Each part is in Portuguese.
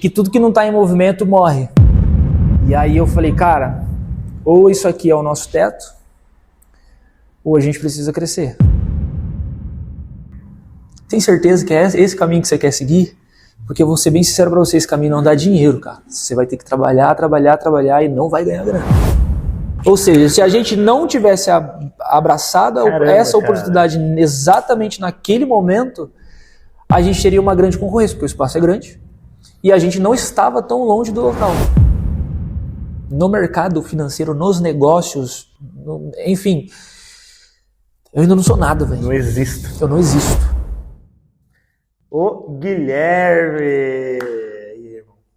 que tudo que não está em movimento morre. E aí eu falei, cara, ou isso aqui é o nosso teto, ou a gente precisa crescer. Tem certeza que é esse caminho que você quer seguir? Porque eu vou ser bem sincero pra você, esse caminho não dá dinheiro, cara. Você vai ter que trabalhar e não vai ganhar grana. Ou seja, se a gente não tivesse abraçado essa oportunidade exatamente naquele momento, a gente teria uma grande concorrência, porque o espaço é grande e a gente não estava tão longe do local. No mercado financeiro, nos negócios, enfim, eu ainda não sou nada, velho. Não existo. Eu não existo. Ô Guilherme!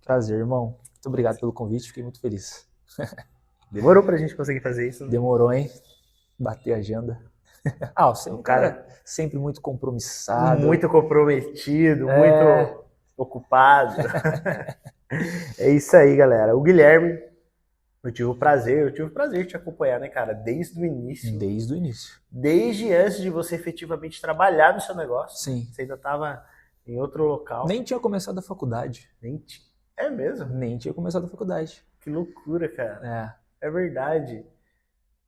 Prazer, irmão. Muito obrigado pelo convite, fiquei muito feliz. Demorou pra gente conseguir fazer isso? Né? Demorou, hein? Bater a agenda. Você é um cara sempre muito compromissado. Muito comprometido, muito ocupado. É isso aí, galera. O Guilherme, eu tive o prazer de te acompanhar, né, cara? Desde o início. Desde o início. Desde antes de você efetivamente trabalhar no seu negócio. Sim. Você ainda estava em outro local. Nem tinha começado a faculdade. É mesmo? Nem tinha começado a faculdade. Que loucura, cara. É verdade.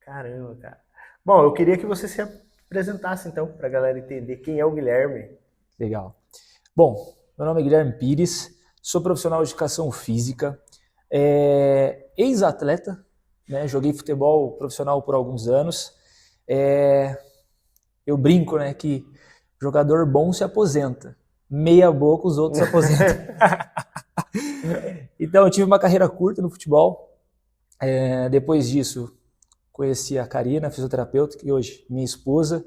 Caramba, cara. Bom, eu queria que você se apresentasse, então, pra galera entender quem é o Guilherme. Legal. Bom, meu nome é Guilherme Pires, sou profissional de educação física, ex-atleta, né? Joguei futebol profissional por alguns anos. Eu brinco, né, que jogador bom se aposenta, meia boca os outros se aposentam. Então eu tive uma carreira curta no futebol. Depois disso, conheci a Karina, fisioterapeuta, que hoje é minha esposa.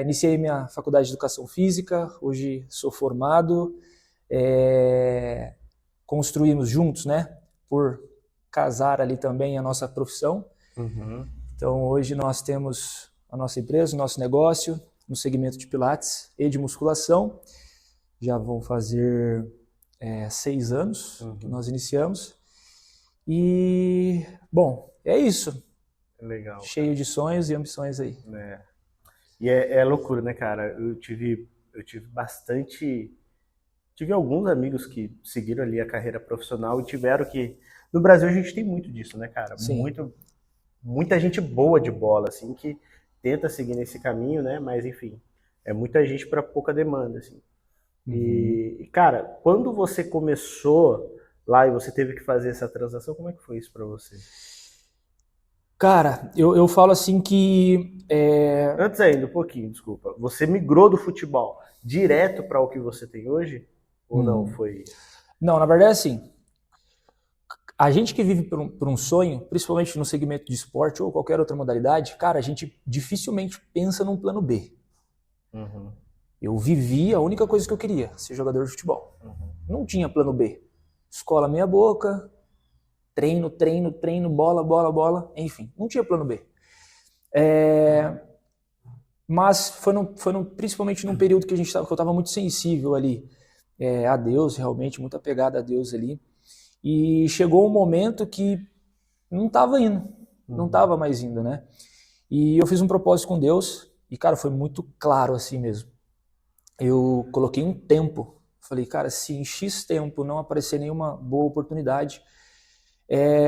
Iniciei minha faculdade de educação física, hoje sou formado. Construímos juntos, né, por casar ali também a nossa profissão. Uhum. Então hoje nós temos a nossa empresa, o nosso negócio no segmento de pilates e de musculação. Já vão fazer 6 anos que nós iniciamos. E, bom, é isso. Legal. Cheio de sonhos e ambições aí. E é loucura, né, cara? Eu tive bastante... Tive alguns amigos que seguiram ali a carreira profissional e tiveram que... No Brasil a gente tem muito disso, né, cara? Sim. Muita gente boa de bola, assim, que tenta seguir nesse caminho, né? Mas, enfim, é muita gente para pouca demanda, assim. E, cara, quando você começou lá e você teve que fazer essa transação, como é que foi isso para você? Cara, eu falo assim que... Antes ainda, um pouquinho, desculpa. Você migrou do futebol direto para o que você tem hoje? Ou não foi? Não, na verdade, assim, a gente que vive por um sonho, principalmente no segmento de esporte ou qualquer outra modalidade, cara, a gente dificilmente pensa num plano B. Uhum. Eu vivi a única coisa que eu queria, ser jogador de futebol. Não tinha plano B. Escola meia boca, treino, bola, enfim, não tinha plano B. Mas foi principalmente num período que eu estava muito sensível ali a Deus, realmente, muito apegado a Deus ali. E chegou um momento que não estava indo, não estava mais indo, né? E eu fiz um propósito com Deus e, cara, foi muito claro assim mesmo. Eu coloquei um tempo, falei, cara, se em X tempo não aparecer nenhuma boa oportunidade,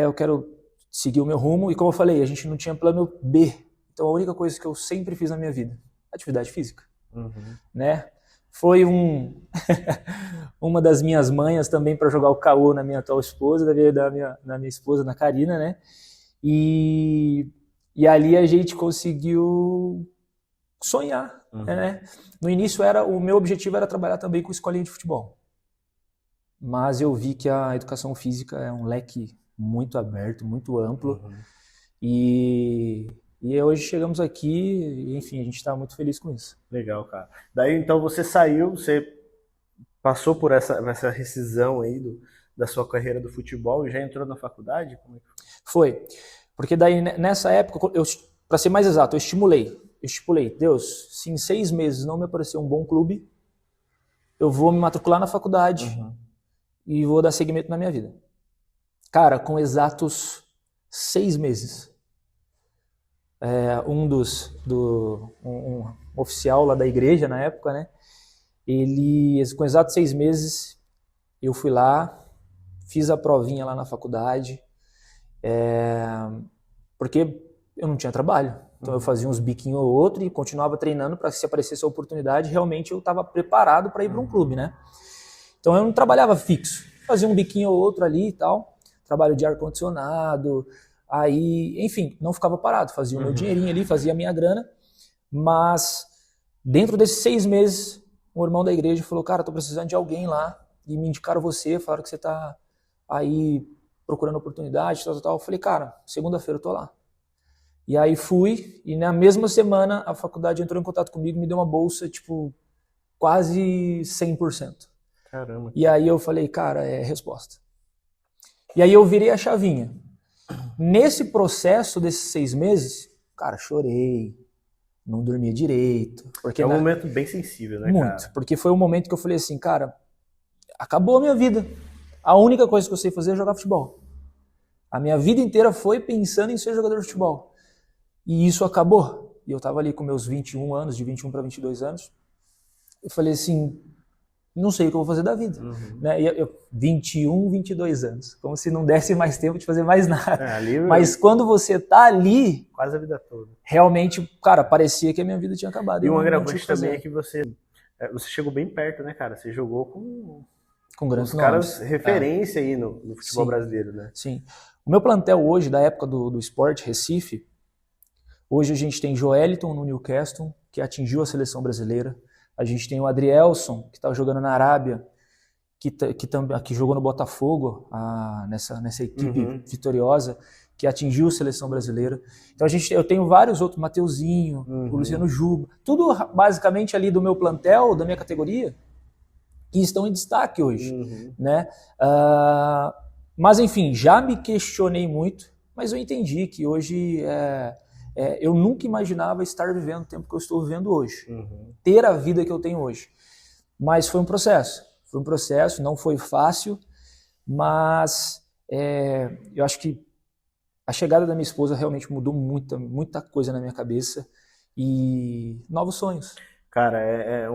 eu quero seguir o meu rumo. E como eu falei, a gente não tinha plano B. Então a única coisa que eu sempre fiz na minha vida, atividade física, né? Foi uma das minhas manhas também para jogar o caô na minha atual esposa, na minha esposa, na Karina, né? E ali a gente conseguiu sonhar, né? No início o meu objetivo era trabalhar também com escolinha de futebol. Mas eu vi que a educação física é um leque muito aberto, muito amplo. E hoje chegamos aqui, e, enfim, a gente está muito feliz com isso. Legal, cara. Daí então você saiu, você passou por essa rescisão aí da sua carreira do futebol e já entrou na faculdade? Como é que foi? Foi, porque daí nessa época, para ser mais exato, eu estipulei, Deus, se em 6 meses não me aparecer um bom clube, eu vou me matricular na faculdade e vou dar seguimento na minha vida. Cara, com exatos 6 meses, um oficial lá da igreja na época, né? Ele, com exatos 6 meses, eu fui lá, fiz a provinha lá na faculdade, porque eu não tinha trabalho. Então eu fazia uns biquinhos ou outro e continuava treinando para se aparecesse a oportunidade, realmente eu estava preparado para ir para um clube, né? Então eu não trabalhava fixo, fazia um biquinho ou outro ali e tal, trabalho de ar-condicionado, aí, enfim, não ficava parado, fazia o meu dinheirinho ali, fazia a minha grana, mas dentro desses 6 meses, um irmão da igreja falou, cara, tô precisando de alguém lá, e me indicaram você, falaram que você tá aí procurando oportunidade, tal. Eu falei, cara, segunda-feira eu tô lá. E aí fui, e na mesma semana a faculdade entrou em contato comigo, me deu uma bolsa, tipo, quase 100%. Caramba. E aí eu falei, cara, é resposta. E aí eu virei a chavinha. Nesse processo desses 6 meses, cara, chorei, não dormia direito. Porque é um momento bem sensível, né, muito, cara? porque foi um momento que eu falei assim, cara, acabou a minha vida. A única coisa que eu sei fazer é jogar futebol. A minha vida inteira foi pensando em ser jogador de futebol. E isso acabou. E eu tava ali com meus 21 anos, de 21 para 22 anos. Eu falei assim, não sei o que eu vou fazer da vida. Né? E eu 21, 22 anos. Como se não desse mais tempo de fazer mais nada. Ali, mas quando você tá ali... Quase a vida toda. Realmente, cara, parecia que a minha vida tinha acabado. E um agravante também é que você chegou bem perto, né, cara? Você jogou com grandes os caras nomes. referência aí no futebol Sim, brasileiro, né? Sim. O meu plantel hoje, da época do Sport Recife, hoje a gente tem Joeliton no Newcastle, que atingiu a seleção brasileira. A gente tem o Adrielson, que está jogando na Arábia, que jogou no Botafogo, nessa equipe vitoriosa, que atingiu a seleção brasileira. Então eu tenho vários outros, Mateuzinho, o Luciano Juba, tudo basicamente ali do meu plantel, da minha categoria, que estão em destaque hoje. Né? Mas enfim, já me questionei muito, mas eu entendi que hoje eu nunca imaginava estar vivendo o tempo que eu estou vivendo hoje, ter a vida que eu tenho hoje. Mas foi um processo, não foi fácil, mas eu acho que a chegada da minha esposa realmente mudou muita coisa na minha cabeça e novos sonhos. Cara, é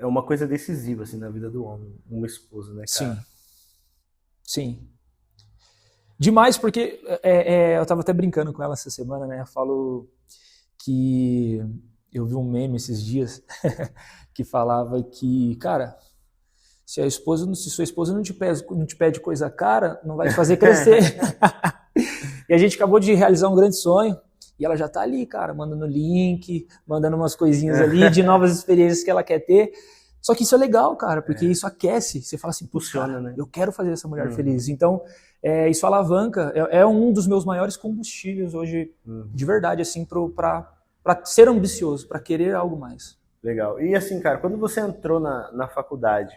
uma coisa decisiva assim, na vida do homem, uma esposa, né, cara? Sim. Demais, porque eu tava até brincando com ela essa semana, né? Eu falo que eu vi um meme esses dias que falava que, cara, se sua esposa não te pede coisa cara, não vai te fazer crescer. E a gente acabou de realizar um grande sonho e ela já tá ali, cara, mandando link, mandando umas coisinhas ali de novas experiências que ela quer ter. Só que isso é legal, cara, porque isso aquece. Você fala assim, funciona, né? Eu quero fazer essa mulher feliz. Então, isso alavanca, é um dos meus maiores combustíveis hoje, de verdade, assim, pra ser ambicioso, pra querer algo mais. Legal. E assim, cara, quando você entrou na faculdade,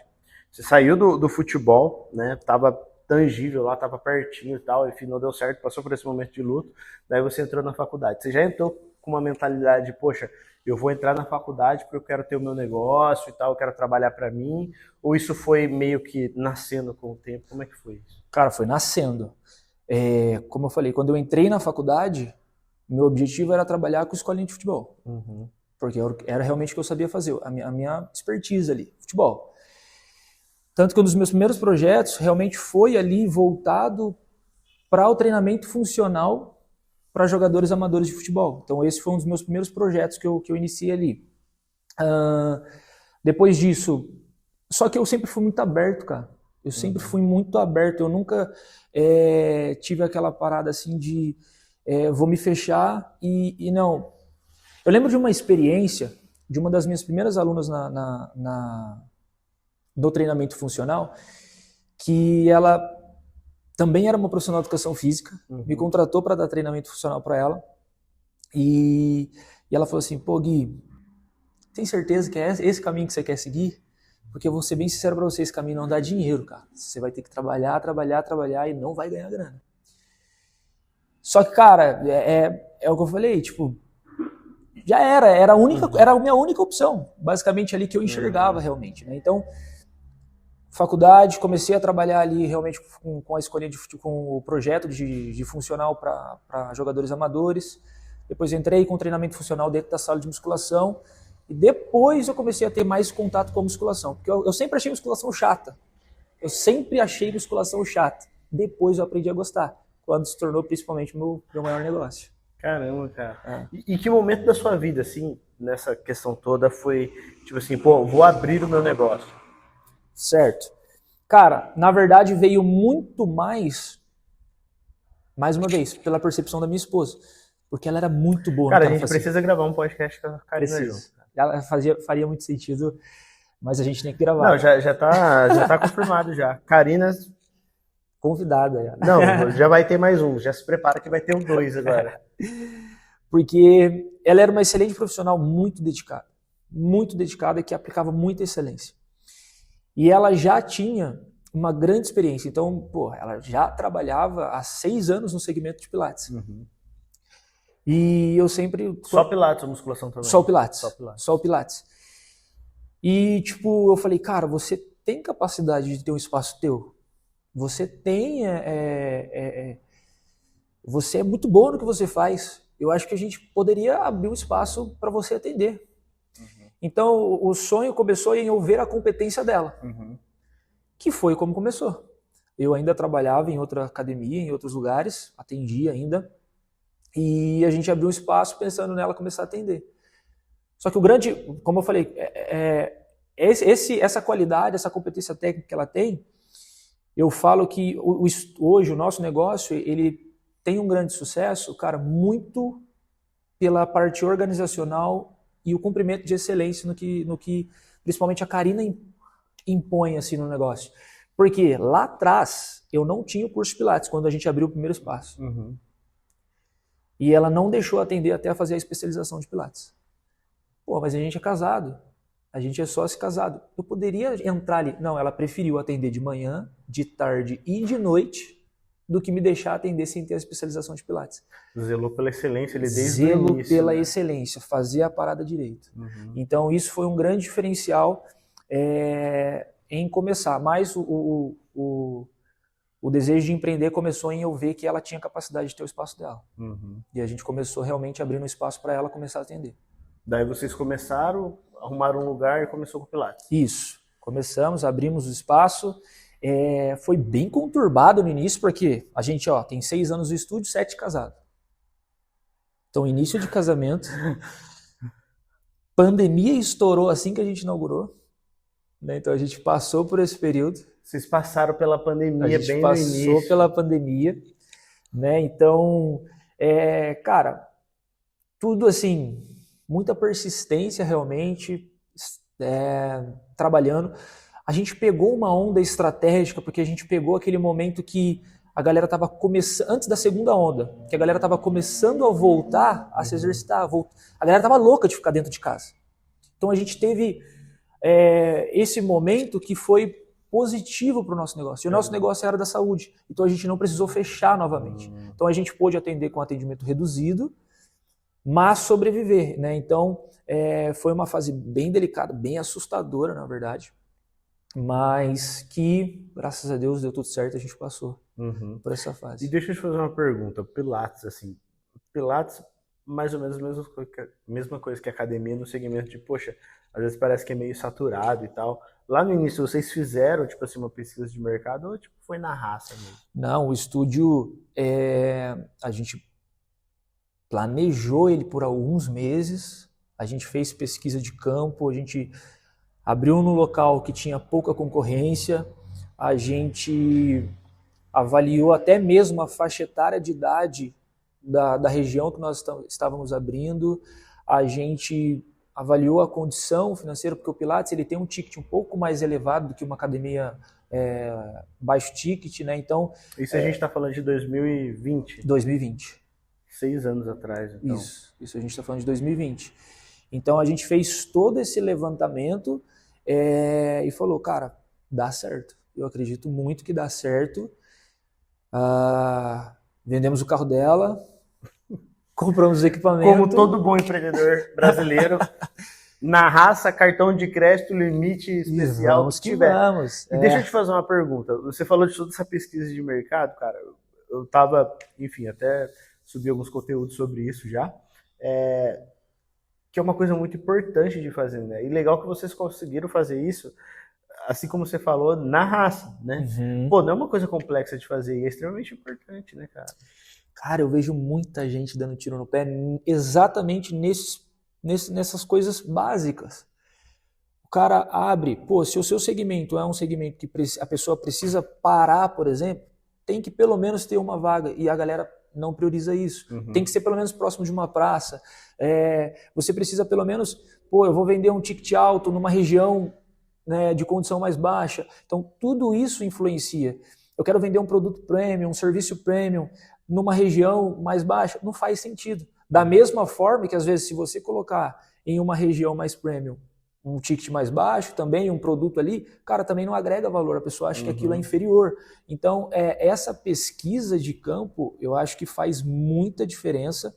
você saiu do futebol, né? Tava tangível lá, tava pertinho e tal, enfim, não deu certo, passou por esse momento de luto, daí você entrou na faculdade. Você já entrou com uma mentalidade de, poxa, eu vou entrar na faculdade porque eu quero ter o meu negócio e tal, eu quero trabalhar para mim, ou isso foi meio que nascendo com o tempo? Como é que foi isso? Cara, foi nascendo. Como eu falei, quando eu entrei na faculdade, meu objetivo era trabalhar com escolinha de futebol. Porque era realmente o que eu sabia fazer, a minha expertise ali, futebol. Tanto que um dos meus primeiros projetos realmente foi ali voltado para o treinamento funcional para jogadores amadores de futebol. Então esse foi um dos meus primeiros projetos que eu iniciei ali. Depois disso, só que eu sempre fui muito aberto, cara. Eu sempre fui muito aberto, eu nunca tive aquela parada assim de vou me fechar e não. Eu lembro de uma experiência de uma das minhas primeiras alunas do treinamento funcional, que ela também era uma profissional de educação física, me contratou para dar treinamento funcional para ela, e ela falou assim, pô Gui, tem certeza que é esse caminho que você quer seguir? Porque eu vou ser bem sincero para você, esse caminho não dá dinheiro, cara. Você vai ter que trabalhar e não vai ganhar grana. Só que, cara, é o que eu falei, tipo, já era a minha única opção, basicamente ali que eu enxergava realmente, né? Então, faculdade, comecei a trabalhar ali realmente com a escolinha com o projeto de funcional para jogadores amadores. Depois entrei com treinamento funcional dentro da sala de musculação E depois eu comecei a ter mais contato com a musculação, porque eu sempre achei musculação chata. Eu sempre achei musculação chata. Depois eu aprendi a gostar, quando se tornou principalmente meu maior negócio. Caramba, cara. E que momento da sua vida, assim, nessa questão toda foi, tipo assim, pô, vou abrir o meu negócio? Certo. Cara, na verdade veio muito mais uma vez, pela percepção da minha esposa. Porque ela era muito boa Cara, no que a ela gente fazia. precisa gravar um podcast com a Karina junto. Ela faria muito sentido, mas a gente tem que gravar. Não, já tá confirmado já. Karina... Convidada. Já. Não, já vai ter mais um. Já se prepara que vai ter um 2 agora. Porque ela era uma excelente profissional, muito dedicada, que aplicava muita excelência. E ela já tinha uma grande experiência. Então, pô, ela já trabalhava há 6 anos no segmento de Pilates. Uhum. E eu sempre... Só Pilates ou musculação também? Só o Pilates. Só Pilates. Só o Pilates. E, tipo, eu falei, cara, você tem capacidade de ter um espaço teu? Você tem... você é muito bom no que você faz. Eu acho que a gente poderia abrir um espaço para você atender. Uhum. Então, o sonho começou em eu ver a competência dela. Uhum. Que foi como começou. Eu ainda trabalhava em outra academia, em outros lugares, atendia ainda. E a gente abriu um espaço pensando nela começar a atender. Só que o grande, como eu falei, essa qualidade, essa competência técnica que ela tem, eu falo que hoje o nosso negócio, ele tem um grande sucesso, cara, muito pela parte organizacional e o cumprimento de excelência no que principalmente a Karina impõe assim no negócio. Porque lá atrás eu não tinha o curso de Pilates quando a gente abriu o primeiro espaço. Uhum. E ela não deixou atender até a fazer a especialização de Pilates. Pô, mas a gente é casado. A gente é sócio casado. Eu poderia entrar ali. Não, ela preferiu atender de manhã, de tarde e de noite do que me deixar atender sem ter a especialização de Pilates. Zelou pela excelência ele desde o início. Zelo pela excelência, fazer a parada direito. Uhum. Então isso foi um grande diferencial em começar. Mas o desejo de empreender começou em eu ver que ela tinha capacidade de ter o espaço dela. Uhum. E a gente começou realmente abrindo um espaço para ela começar a atender. Daí vocês começaram, arrumaram um lugar e começou com o Pilates. Isso. Começamos, abrimos o espaço. Foi bem conturbado no início, porque a gente tem 6 anos no estúdio, 7 casados. Então, início de casamento. Pandemia estourou assim que a gente inaugurou. Né? Então, a gente passou por esse período. Vocês passaram pela pandemia bem no início. A gente passou pela pandemia. Né? Então, cara, tudo assim, muita persistência realmente, trabalhando. A gente pegou uma onda estratégica, porque a gente pegou aquele momento que a galera estava começando, antes da segunda onda, que a galera estava começando a voltar a se exercitar. A galera estava louca de ficar dentro de casa. Então a gente teve esse momento que foi positivo para o nosso negócio. E o nosso negócio era da saúde. Então a gente não precisou fechar novamente. Então a gente pôde atender com atendimento reduzido, mas sobreviver. Né? Então foi uma fase bem delicada, bem assustadora, na verdade. Mas que, graças a Deus, deu tudo certo, a gente passou por essa fase. E deixa eu te fazer uma pergunta. Pilates, assim, Pilates, mais ou menos a mesma coisa que a academia no segmento de, poxa, às vezes parece que é meio saturado e tal. Lá no início, vocês fizeram, tipo assim, uma pesquisa de mercado ou tipo, foi na raça mesmo? Não, o estúdio, a gente planejou ele por alguns meses, a gente fez pesquisa de campo, a gente abriu no local que tinha pouca concorrência, a gente avaliou até mesmo a faixa etária de idade da região que nós estávamos abrindo, a gente avaliou a condição financeira, porque o Pilates ele tem um ticket um pouco mais elevado do que uma academia baixo ticket, né? Então, isso a gente está falando de 2020? 2020. 6 anos atrás, então. Isso a gente está falando de 2020. Então a gente fez todo esse levantamento e falou, cara, dá certo. Eu acredito muito que dá certo. Vendemos o carro dela, compramos os equipamentos. Como todo bom empreendedor brasileiro, na raça, cartão de crédito, limite especial. Vamos que vamos. E deixa eu te fazer uma pergunta. Você falou de toda essa pesquisa de mercado, cara. Eu tava, enfim, até subi alguns conteúdos sobre isso já. que é uma coisa muito importante de fazer, né? E legal que vocês conseguiram fazer isso, assim como você falou, na raça, né? Pô, não é uma coisa complexa de fazer e é extremamente importante, né, cara? Cara, eu vejo muita gente dando tiro no pé exatamente nessas coisas básicas. O cara abre, pô, se o seu segmento é um segmento que a pessoa precisa parar, por exemplo, tem que pelo menos ter uma vaga e a galera não prioriza isso. Tem que ser pelo menos próximo de uma praça. Você precisa pelo menos, pô, eu vou vender um ticket alto numa região, né, de condição mais baixa. Então, tudo isso influencia. Eu quero vender um produto premium, um serviço premium numa região mais baixa. Não faz sentido. Da mesma forma que, às vezes, se você colocar em uma região mais premium um ticket mais baixo, também um produto ali, cara, também não agrega valor, a pessoa acha que aquilo é inferior. Então, essa pesquisa de campo, eu acho que faz muita diferença.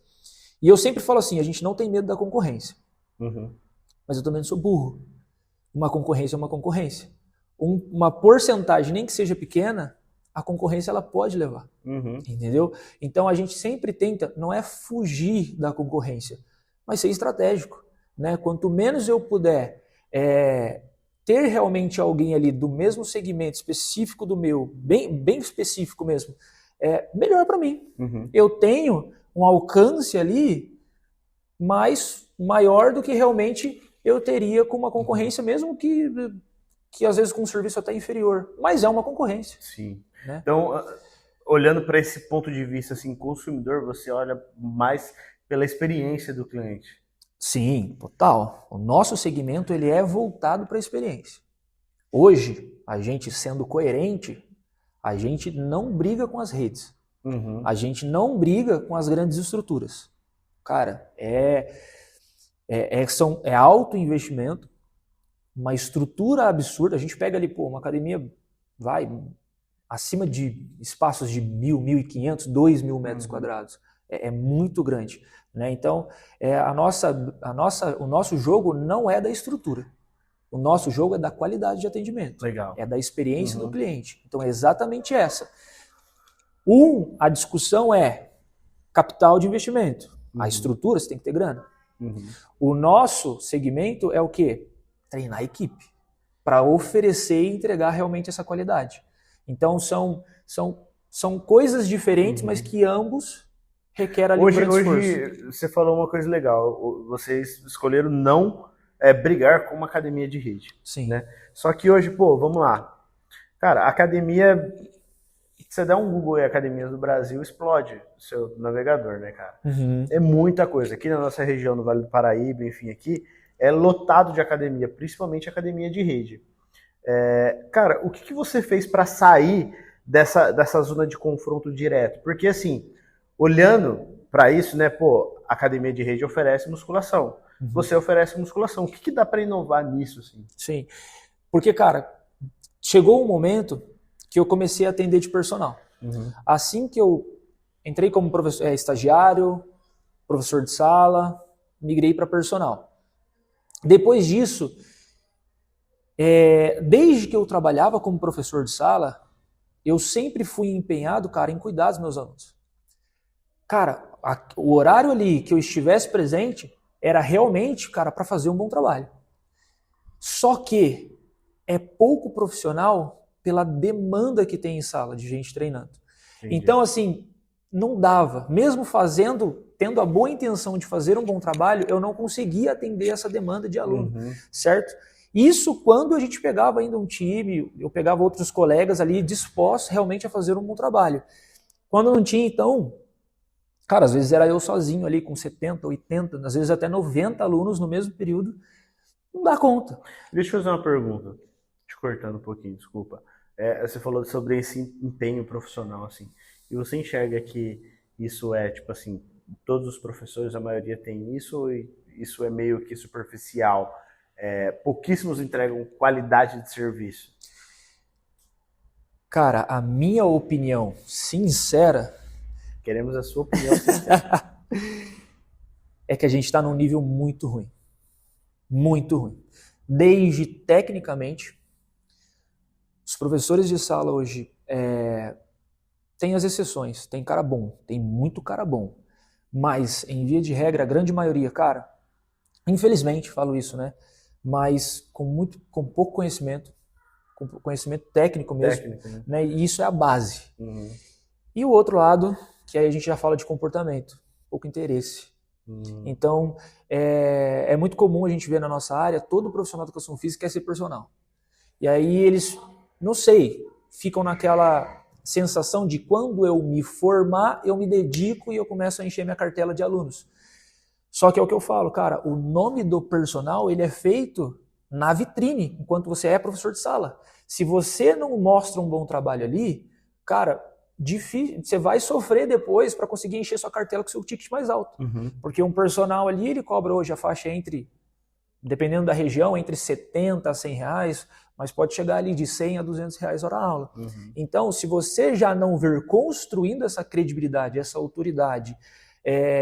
E eu sempre falo assim, a gente não tem medo da concorrência. Mas eu também não sou burro. Uma concorrência é uma concorrência. Uma porcentagem, nem que seja pequena, a concorrência ela pode levar. Entendeu? Então, a gente sempre tenta, não é fugir da concorrência, mas ser estratégico. Né? Quanto menos eu puder ter realmente alguém ali do mesmo segmento específico do meu, bem específico mesmo, melhor para mim. Eu tenho um alcance ali maior do que realmente eu teria com uma concorrência, mesmo que às vezes com um serviço até inferior. Mas é uma concorrência. Sim. Né? Então, olhando para esse ponto de vista assim, consumidor, você olha mais pela experiência do cliente. Sim, total. O nosso segmento ele é voltado para a experiência. Hoje, a gente sendo coerente, a gente não briga com as redes. A gente não briga com as grandes estruturas. Cara, é alto investimento, uma estrutura absurda. A gente pega ali, pô, uma academia vai acima de espaços de 1.000, 1.500, 2.000 metros quadrados. É muito grande. Né? Então, o nosso jogo não é da estrutura. O nosso jogo é da qualidade de atendimento. Legal. É da experiência do cliente. Então, é exatamente essa. A discussão é capital de investimento. A estrutura, você tem que ter grana. O nosso segmento é o quê? Treinar a equipe para oferecer e entregar realmente essa qualidade. Então, são coisas diferentes, mas que ambos requer ali um grande esforço. Hoje você falou uma coisa legal, vocês escolheram não brigar com uma academia de rede. Sim. Né? Só que hoje, pô, vamos lá. Cara, a academia, se você der um Google em academias do Brasil, explode o seu navegador, né, cara? É muita coisa. Aqui na nossa região, no Vale do Paraíba, enfim, aqui, é lotado de academia, principalmente academia de rede. Cara, o que você fez para sair dessa zona de confronto direto? Porque, assim, olhando para isso, né, pô, a academia de rede oferece musculação. Você oferece musculação. O que dá para inovar nisso, assim? Sim, porque, cara, chegou um momento que eu comecei a atender de personal. Assim que eu entrei como estagiário, professor de sala, migrei para personal. Depois disso, desde que eu trabalhava como professor de sala, eu sempre fui empenhado, cara, em cuidar dos meus alunos. Cara, o horário ali que eu estivesse presente era realmente, cara, para fazer um bom trabalho. Só que é pouco profissional pela demanda que tem em sala de gente treinando. Entendi. Então, assim, não dava. Mesmo tendo a boa intenção de fazer um bom trabalho, eu não conseguia atender essa demanda de aluno, certo? Isso quando a gente pegava ainda um time, eu pegava outros colegas ali dispostos realmente a fazer um bom trabalho. Quando não tinha, então, cara, às vezes era eu sozinho ali com 70, 80, às vezes até 90 alunos no mesmo período, não dá conta. Deixa eu fazer uma pergunta, te cortando um pouquinho, desculpa. Você falou sobre esse empenho profissional, assim, e você enxerga que isso tipo assim, todos os professores, a maioria tem isso, ou isso é meio que superficial? Pouquíssimos entregam qualidade de serviço? Cara, a minha opinião sincera... Queremos a sua opinião sincera. É que a gente está num nível muito ruim. Muito ruim. Desde tecnicamente, os professores de sala hoje tem as exceções, tem cara bom, tem muito cara bom, mas em via de regra, a grande maioria, cara, Infelizmente, falo isso, né? Mas com pouco conhecimento, com conhecimento técnico mesmo, né? E isso é a base. E o outro lado, que aí a gente já fala de comportamento, pouco interesse. Então, é muito comum a gente ver na nossa área, todo profissional de educação física quer ser personal. E aí eles, não sei, ficam naquela sensação de quando eu me formar, eu me dedico e eu começo a encher minha cartela de alunos. Só que é o que eu falo, cara, o nome do personal, ele é feito na vitrine, enquanto você é professor de sala. Se você não mostra um bom trabalho ali, cara, difícil, você vai sofrer depois para conseguir encher sua cartela com seu ticket mais alto. Porque um personal ali, ele cobra hoje a faixa entre, dependendo da região, entre 70 a 100 reais, mas pode chegar ali de 100 a 200 reais hora aula. Então, se você já não vir construindo essa credibilidade, essa autoridade,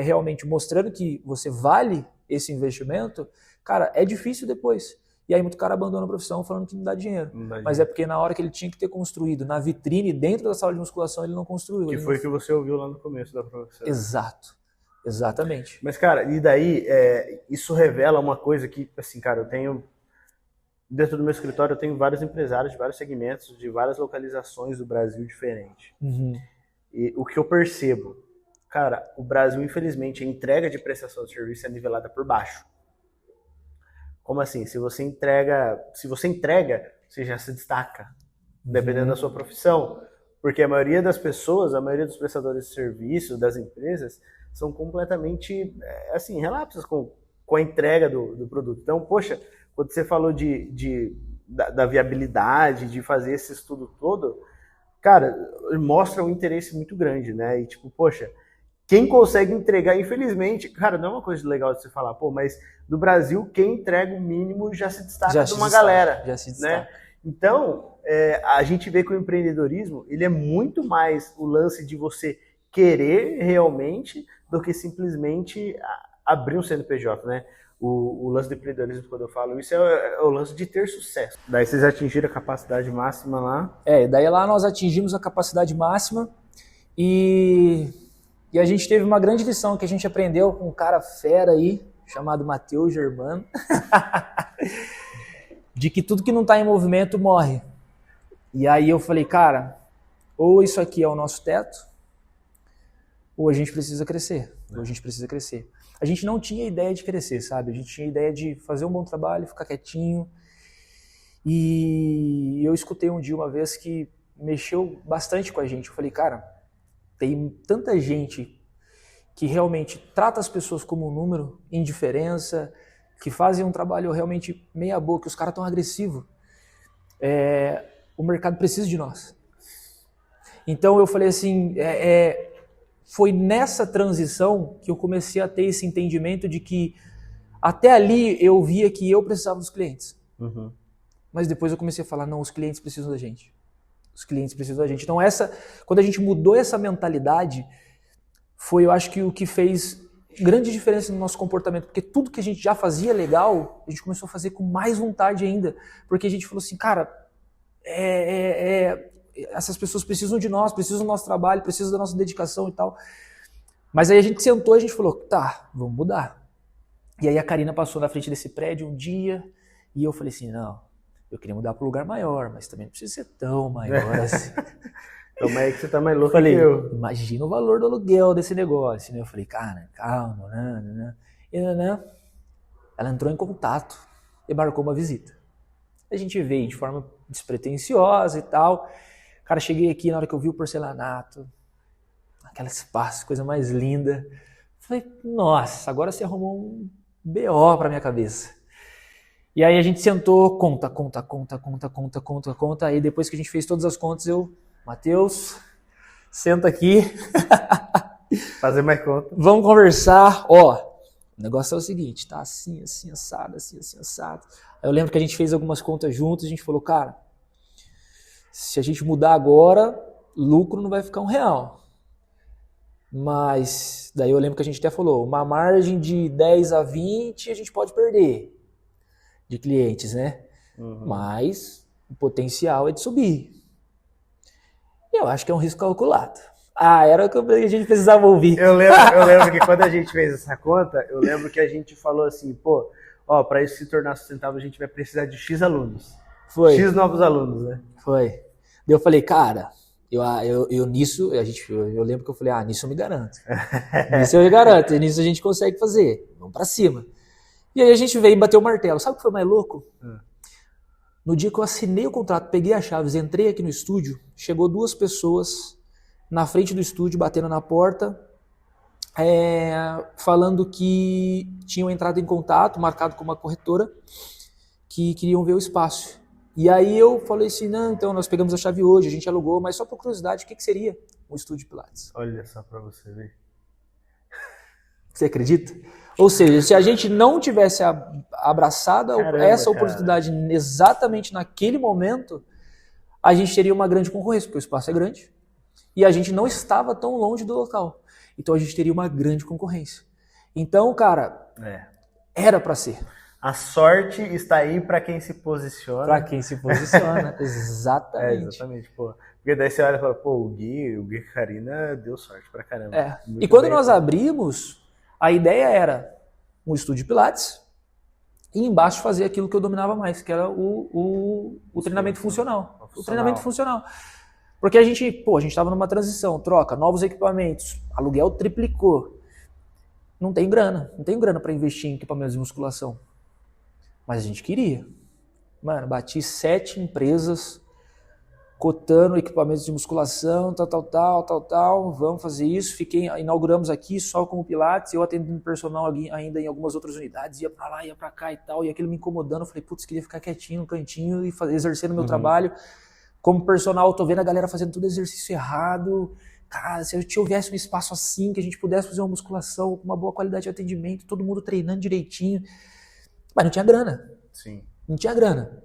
realmente mostrando que você vale esse investimento, cara, é difícil depois. E aí muito cara abandona a profissão falando que não dá dinheiro. Mas é porque na hora que ele tinha que ter construído, na vitrine, dentro da sala de musculação, ele não construiu. Que foi o que você ouviu lá no começo da profissão. Exato. Exatamente. Mas, cara, e daí, isso revela uma coisa que, assim, cara, eu tenho, dentro do meu escritório, eu tenho vários empresários de vários segmentos, de várias localizações do Brasil diferentes. E o que eu percebo, cara, o Brasil, infelizmente, a entrega de prestação de serviço é nivelada por baixo. Como assim? Se você entrega, você já se destaca, dependendo da sua profissão. Porque a maioria das pessoas, a maioria dos prestadores de serviço, das empresas, são completamente, assim, relapsas com a entrega do produto. Então, poxa, quando você falou da viabilidade, de fazer esse estudo todo, cara, mostra um interesse muito grande, né? E tipo, poxa, quem consegue entregar, infelizmente, cara, não é uma coisa legal de você falar, pô, mas no Brasil, quem entrega o mínimo já se destaca de uma galera, já se destaca. Né? Então, a gente vê que o empreendedorismo, ele é muito mais o lance de você querer realmente do que simplesmente abrir um CNPJ, né? O lance do empreendedorismo, quando eu falo isso, é o lance de ter sucesso. Daí vocês atingiram a capacidade máxima lá? Daí lá nós atingimos a capacidade máxima e a gente teve uma grande lição que a gente aprendeu com um cara fera aí, chamado Matheus Germano, de que tudo que não está em movimento morre. E aí eu falei, cara, ou isso aqui é o nosso teto, ou a gente precisa crescer. Ou a gente precisa crescer. A gente não tinha ideia de crescer, sabe? A gente tinha ideia de fazer um bom trabalho, ficar quietinho. E eu escutei um dia uma vez que mexeu bastante com a gente. Eu falei, cara, tem tanta gente que realmente trata as pessoas como um número, indiferença, que fazem um trabalho realmente meia boca, os caras estão agressivos. O mercado precisa de nós. Então eu falei assim, foi nessa transição que eu comecei a ter esse entendimento de que até ali eu via que eu precisava dos clientes. Mas depois eu comecei a falar, não, os clientes precisam da gente. Os clientes precisam da gente. Então quando a gente mudou essa mentalidade, foi, eu acho que o que fez grande diferença no nosso comportamento, porque tudo que a gente já fazia legal, a gente começou a fazer com mais vontade ainda, porque a gente falou assim, cara, essas pessoas precisam de nós, precisam do nosso trabalho, precisam da nossa dedicação e tal. Mas aí a gente sentou e a gente falou, tá, vamos mudar. E aí a Karina passou na frente desse prédio um dia e eu falei assim, não, eu queria mudar para um lugar maior, mas também não precisa ser tão maior assim. Então, mas é que você tá mais louco falei, que eu. Imagina o valor do aluguel desse negócio. Né? Eu falei, cara, calma, Ela entrou em contato e marcou uma visita. A gente veio de forma despretensiosa e tal. Cara, cheguei aqui na hora que eu vi o porcelanato, aquele espaço, coisa mais linda. Falei, nossa, agora você arrumou um BO pra minha cabeça. E aí a gente sentou, conta. Aí depois que a gente fez todas as contas, Matheus, senta aqui. Fazer mais conta. Vamos conversar. Ó, o negócio é o seguinte, tá assim, assado. Aí eu lembro que a gente fez algumas contas juntos, a gente falou, cara, se a gente mudar agora, lucro não vai ficar R$1. Mas, daí eu lembro que a gente até falou, uma margem de 10 a 20 a gente pode perder de clientes, né? Mas o potencial é de subir. Eu acho que é um risco calculado. Era o que a gente precisava ouvir. Eu lembro que quando a gente fez essa conta, eu lembro que a gente falou assim, pô, para isso se tornar sustentável, a gente vai precisar de X alunos. Foi. X novos alunos, né? Foi. Daí eu falei, cara, eu nisso, eu lembro que eu falei, nisso eu me garanto. Nisso eu me garanto, nisso a gente consegue fazer. Vamos pra cima. E aí a gente veio e bateu o martelo. Sabe o que foi mais louco? No dia que eu assinei o contrato, peguei as chaves, entrei aqui no estúdio, chegou 2 pessoas na frente do estúdio, batendo na porta, falando que tinham entrado em contato, marcado com uma corretora, que queriam ver o espaço. E aí eu falei assim, não, então nós pegamos a chave hoje, a gente alugou, mas só por curiosidade, o que seria um estúdio Pilates? Olha só pra você ver. Você acredita? Ou seja, se a gente não tivesse abraçado essa oportunidade exatamente naquele momento, a gente teria uma grande concorrência, porque o espaço é grande e a gente não estava tão longe do local. Então a gente teria uma grande concorrência. Então, cara, era para ser. A sorte está aí para quem se posiciona. Para quem se posiciona, exatamente. Exatamente, pô. Porque daí você olha e fala, pô, o Gui e a Karina deu sorte pra caramba. E quando nós abrimos, a ideia era um estúdio Pilates e embaixo fazer aquilo que eu dominava mais, que era o treinamento funcional. O treinamento funcional. Porque a gente estava numa transição, troca, novos equipamentos, aluguel triplicou. Não tenho grana para investir em equipamentos de musculação. Mas a gente queria. Mano, bati 7 empresas cotando equipamentos de musculação, tal, vamos fazer isso. Inauguramos aqui só com o Pilates, eu atendendo personal ainda em algumas outras unidades, ia pra lá, ia pra cá e tal, e aquilo me incomodando, eu falei, putz, queria ficar quietinho no cantinho e exercendo meu trabalho. Como personal, eu tô vendo a galera fazendo tudo exercício errado. Cara, se eu tivesse um espaço assim, que a gente pudesse fazer uma musculação com uma boa qualidade de atendimento, todo mundo treinando direitinho. Mas não tinha grana. Sim. Não tinha grana.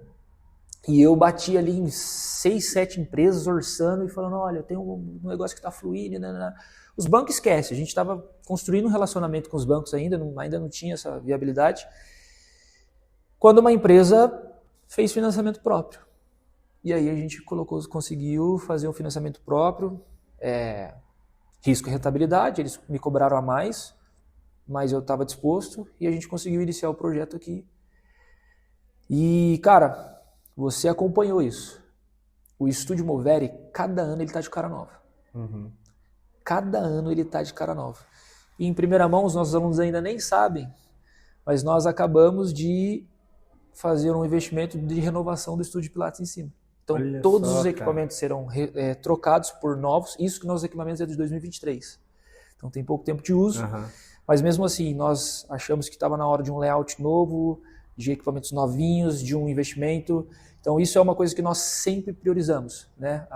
E eu bati ali em 6, 7 empresas orçando e falando, olha, eu tenho um negócio que está fluindo. Os bancos esquecem, a gente estava construindo um relacionamento com os bancos ainda não tinha essa viabilidade. Quando uma empresa fez financiamento próprio. E aí a gente conseguiu fazer um financiamento próprio, risco e rentabilidade, eles me cobraram a mais, mas eu estava disposto e a gente conseguiu iniciar o projeto aqui. E, cara, você acompanhou isso. O Estúdio Moveri, cada ano ele está de cara nova. Cada ano ele está de cara nova. E em primeira mão, os nossos alunos ainda nem sabem, mas nós acabamos de fazer um investimento de renovação do Estúdio Pilates em cima. Então, todos os equipamentos serão trocados por novos. Isso que nossos equipamentos é de 2023. Então, tem pouco tempo de uso. Mas mesmo assim, nós achamos que estava na hora de um layout novo, de equipamentos novinhos, de um investimento. Então, isso é uma coisa que nós sempre priorizamos, né?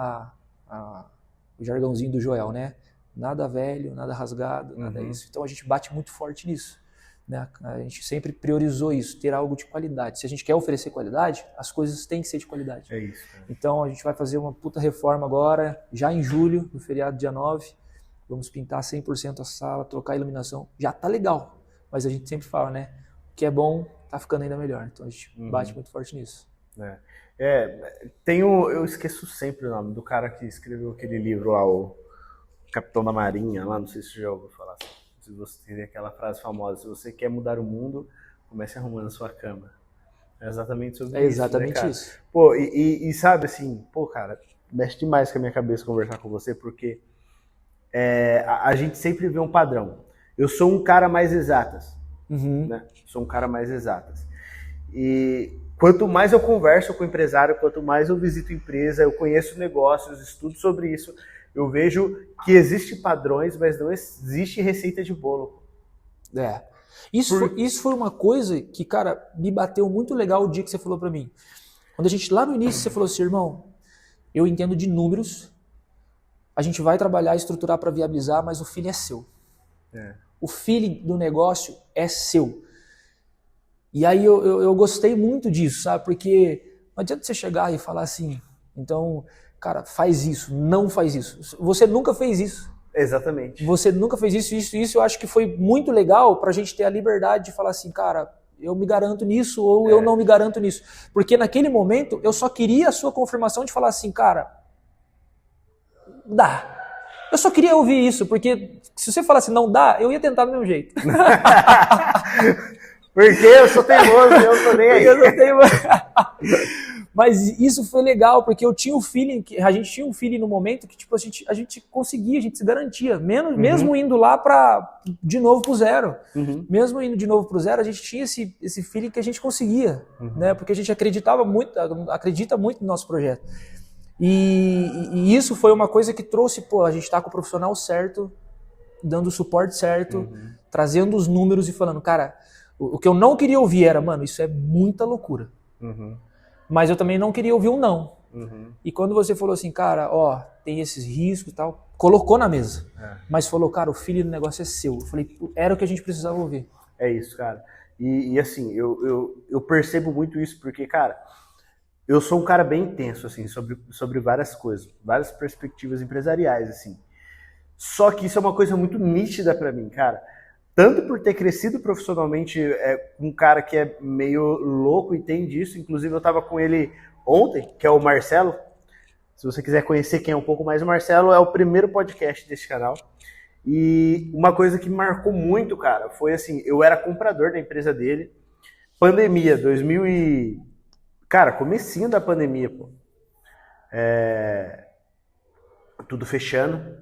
O jargãozinho do Joel, né? Nada velho, nada rasgado, nada isso. Então, a gente bate muito forte nisso. Né? A gente sempre priorizou isso, ter algo de qualidade. Se a gente quer oferecer qualidade, as coisas têm que ser de qualidade. É isso. Cara. Então a gente vai fazer uma puta reforma agora, já em julho, no feriado dia 9. Vamos pintar 100% a sala, trocar a iluminação. Já tá legal, mas a gente sempre fala, né? O que é bom tá ficando ainda melhor. Então a gente bate muito forte nisso. Eu esqueço sempre o nome do cara que escreveu aquele livro lá, o Capitão da Marinha, lá, não sei se você já ouviu falar assim. Se você tem aquela frase famosa, se você quer mudar o mundo, comece arrumando a sua cama. É exatamente sobre isso. É exatamente né, isso. Pô, e sabe assim, cara, mexe demais com a minha cabeça conversar com você, porque a gente sempre vê um padrão. Eu sou um cara mais exatas. Né? Sou um cara mais exatas. E quanto mais eu converso com o empresário, quanto mais eu visito empresa, eu conheço negócios, estudo sobre isso, eu vejo que existem padrões, mas não existe receita de bolo. Isso foi uma coisa que, cara, me bateu muito legal o dia que você falou pra mim. Quando a gente, lá no início, você falou assim, irmão, eu entendo de números, a gente vai trabalhar e estruturar para viabilizar, mas o feeling é seu. O feeling do negócio é seu. E aí eu gostei muito disso, sabe? Porque não adianta você chegar e falar assim, então... Cara, faz isso, não faz isso. Você nunca fez isso. Exatamente. Você nunca fez isso eu acho que foi muito legal pra gente ter a liberdade de falar assim, cara, eu me garanto nisso ou eu não me garanto nisso. Porque naquele momento eu só queria a sua confirmação de falar assim, cara, dá. Eu só queria ouvir isso, porque se você falasse não dá, eu ia tentar do mesmo jeito. Porque eu sou teimoso, eu tô nem aí. Mas isso foi legal, porque eu tinha o feeling, a gente tinha um feeling no momento que tipo, a gente conseguia, a gente se garantia. Mesmo indo lá de novo pro zero. Mesmo indo de novo pro zero, a gente tinha esse feeling que a gente conseguia. Né? Porque a gente acredita muito no nosso projeto. E isso foi uma coisa que trouxe, a gente tá com o profissional certo, dando o suporte certo, trazendo os números e falando, cara, o que eu não queria ouvir era, mano, isso é muita loucura. Mas eu também não queria ouvir um não. E quando você falou assim, cara, tem esses riscos e tal, colocou na mesa. Mas falou, cara, o feeling do negócio é seu. Eu falei, era o que a gente precisava ouvir. É isso, cara. E assim, eu percebo muito isso porque, cara, eu sou um cara bem intenso, assim, sobre várias coisas, várias perspectivas empresariais, assim. Só que isso é uma coisa muito nítida pra mim, cara. Tanto por ter crescido profissionalmente, um cara que é meio louco e tem disso. Inclusive, eu tava com ele ontem, que é o Marcelo. Se você quiser conhecer quem é um pouco mais, o Marcelo é o primeiro podcast desse canal. E uma coisa que me marcou muito, cara, foi assim, eu era comprador da empresa dele. Pandemia, Cara, comecinho da pandemia, pô. Tudo fechando.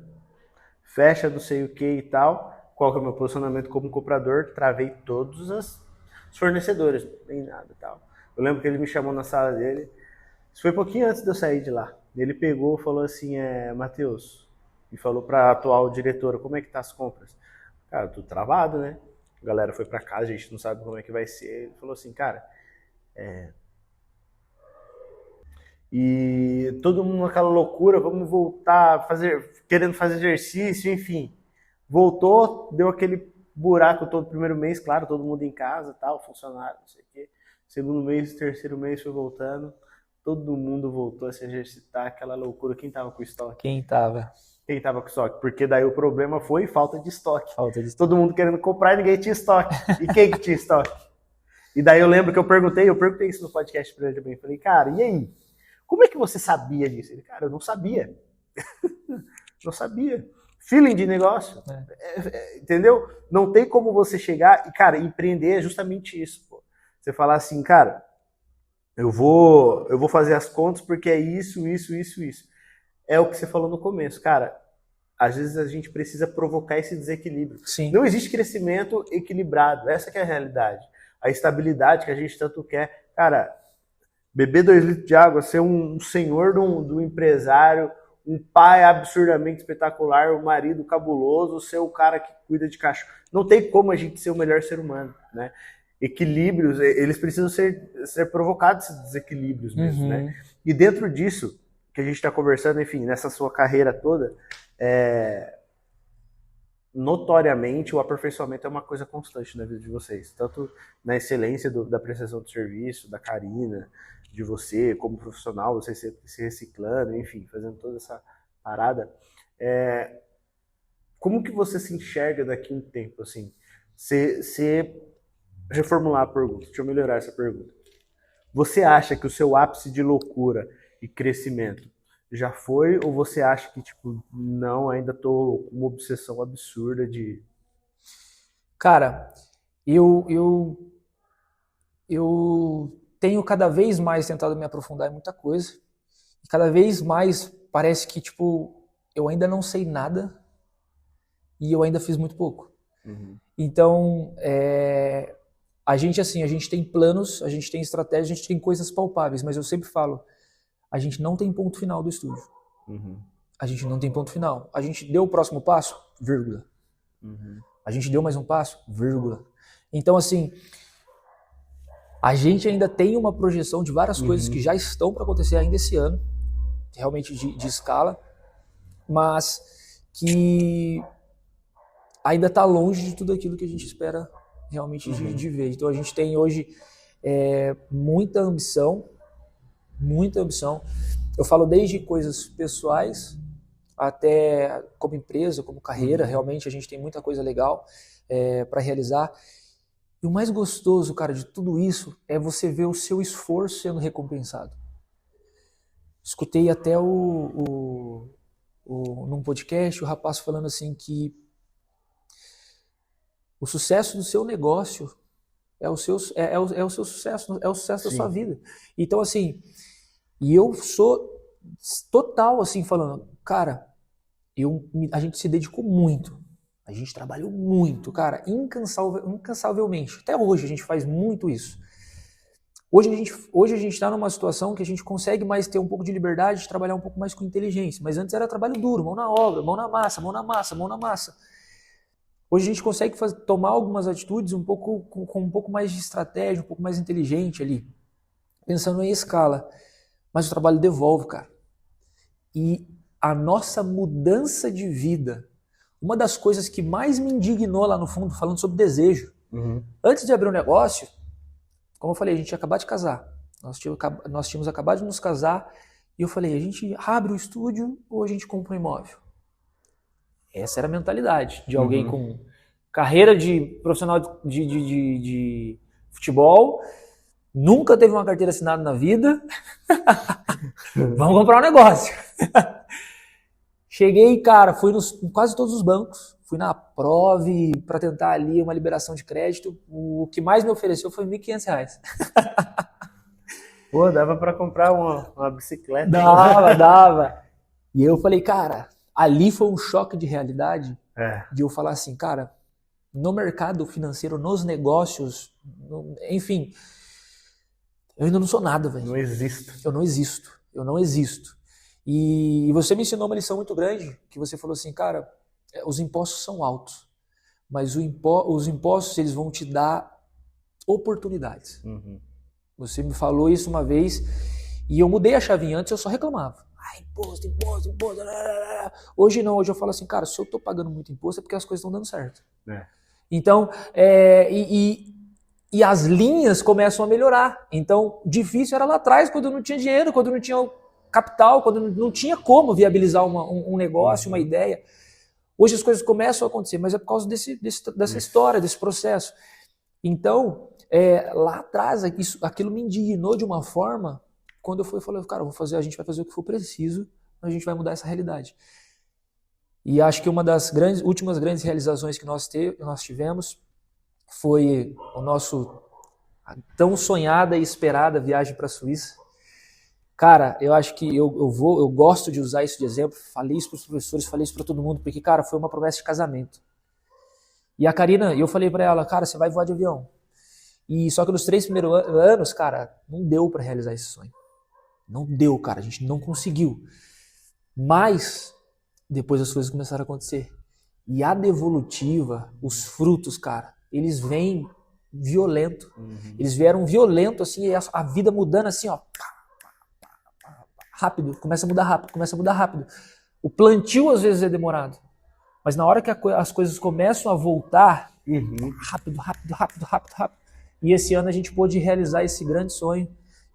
Fecha, não sei o que e tal. Qual que é o meu posicionamento como comprador? Travei todos os fornecedores, nem nada e tal. Eu lembro que ele me chamou na sala dele. Isso foi pouquinho antes de eu sair de lá. Ele pegou e falou assim, Matheus, e falou para a atual diretora, como é que tá as compras? Cara, tudo travado, né? A galera foi para casa, a gente não sabe como é que vai ser. Ele falou assim, cara, e todo mundo naquela loucura, vamos voltar, querendo fazer exercício, enfim. Voltou, deu aquele buraco todo primeiro mês, claro, todo mundo em casa, tal, funcionário, não sei o quê. Segundo mês, terceiro mês foi voltando, todo mundo voltou a se exercitar, aquela loucura. Quem tava com estoque? Quem tava Com estoque, porque daí o problema foi falta de estoque. Todo mundo querendo comprar e ninguém tinha estoque. E quem que tinha estoque? E daí eu lembro que eu perguntei isso no podcast pra ele também. Falei, cara, e aí? Como é que você sabia disso? Ele, cara, eu não sabia. Não sabia. Feeling de negócio. Entendeu? Não tem como você chegar e, cara, empreender é justamente isso, pô. Você falar assim, cara, eu vou fazer as contas porque é isso. É o que você falou no começo, cara. Às vezes a gente precisa provocar esse desequilíbrio. Sim. Não existe crescimento equilibrado. Essa que é a realidade. A estabilidade que a gente tanto quer. Cara, beber 2 litros de água, ser um senhor do empresário, um pai absurdamente espetacular, um marido cabuloso, ser o cara que cuida de cachorro. Não tem como a gente ser o melhor ser humano, né? Equilíbrios, eles precisam ser provocados, esses desequilíbrios mesmo, né? E dentro disso, que a gente está conversando, enfim, nessa sua carreira toda, notoriamente o aperfeiçoamento é uma coisa constante na vida de vocês, tanto na excelência da prestação de serviço, da Karina, de você como profissional, você se reciclando, enfim, fazendo toda essa parada. Como que você se enxerga daqui a um tempo, assim? Reformular a pergunta, deixa eu melhorar essa pergunta. Você acha que o seu ápice de loucura e crescimento já foi, ou você acha que, tipo, não, ainda tô com uma obsessão absurda de... Cara, eu tenho cada vez mais tentado me aprofundar em muita coisa. E cada vez mais parece que, tipo, eu ainda não sei nada e eu ainda fiz muito pouco. Então, a gente tem planos, a gente tem estratégia, a gente tem coisas palpáveis, mas eu sempre falo, a gente não tem ponto final do estúdio. A gente não tem ponto final. A gente deu o próximo passo, vírgula. A gente deu mais um passo, vírgula. Então, assim, a gente ainda tem uma projeção de várias coisas que já estão para acontecer ainda esse ano, realmente de escala, mas que ainda está longe de tudo aquilo que a gente espera realmente de ver. Então a gente tem hoje muita ambição. Eu falo desde coisas pessoais até como empresa, como carreira. Realmente a gente tem muita coisa legal para realizar. E o mais gostoso, cara, de tudo isso é você ver o seu esforço sendo recompensado. Escutei até o num podcast, o rapaz falando assim que o sucesso do seu negócio é o seu sucesso, é o sucesso da sua vida. Então, assim, e eu sou total, assim, falando, cara, a gente se dedicou muito, a gente trabalhou muito, cara, incansavelmente. Até hoje a gente faz muito isso. Hoje a gente está numa situação que a gente consegue mais ter um pouco de liberdade de trabalhar um pouco mais com inteligência, mas antes era trabalho duro, mão na obra, mão na massa, mão na massa, mão na massa. Hoje a gente consegue tomar algumas atitudes com um pouco mais de estratégia, um pouco mais inteligente ali, pensando em escala. Mas o trabalho devolve, cara. E a nossa mudança de vida, uma das coisas que mais me indignou lá no fundo, falando sobre desejo, antes de abrir um negócio, como eu falei, a gente ia acabar de casar. Nós tínhamos acabado de nos casar e eu falei, a gente abre o estúdio ou a gente compra um imóvel? Essa era a mentalidade de alguém com carreira de profissional de futebol, nunca teve uma carteira assinada na vida. Vamos comprar um negócio. Cheguei, cara, fui em quase todos os bancos. Fui na Prove para tentar ali uma liberação de crédito. O que mais me ofereceu foi R$1.500. Pô, dava para comprar uma bicicleta. Dava. E eu falei, cara, ali foi um choque de realidade de eu falar assim, cara, no mercado financeiro, nos negócios, enfim, eu ainda não sou nada, velho. Não existo. Eu não existo. E você me ensinou uma lição muito grande, que você falou assim, cara, os impostos são altos, mas os impostos eles vão te dar oportunidades. Você me falou isso uma vez e eu mudei a chavinha. Antes eu só reclamava. Imposto. Hoje não, hoje eu falo assim, cara, se eu tô pagando muito imposto é porque as coisas estão dando certo. Então, e as linhas começam a melhorar. Então, difícil era lá atrás, quando não tinha dinheiro, quando não tinha capital, quando não tinha como viabilizar um negócio, uma ideia. Hoje as coisas começam a acontecer, mas é por causa dessa história, desse processo. Então, lá atrás, aquilo me indignou de uma forma, quando eu falei, cara, a gente vai fazer o que for preciso, a gente vai mudar essa realidade. E acho que uma das últimas grandes realizações que nós tivemos foi a tão sonhada e esperada viagem para a Suíça. Cara, eu acho que eu gosto de usar isso de exemplo, falei isso para os professores, falei isso para todo mundo, porque, cara, foi uma promessa de casamento. E a Karina, eu falei para ela, cara, você vai voar de avião. E só que nos 3 primeiros anos, cara, não deu para realizar esse sonho. Não deu, cara, a gente não conseguiu. Mas depois as coisas começaram a acontecer. E a devolutiva, os frutos, cara, eles vêm violento. Eles vieram violento, assim, e a vida mudando assim, ó. Rápido, começa a mudar rápido. O plantio às vezes é demorado. Mas na hora que as coisas começam a voltar, rápido. E esse ano a gente pôde realizar esse grande sonho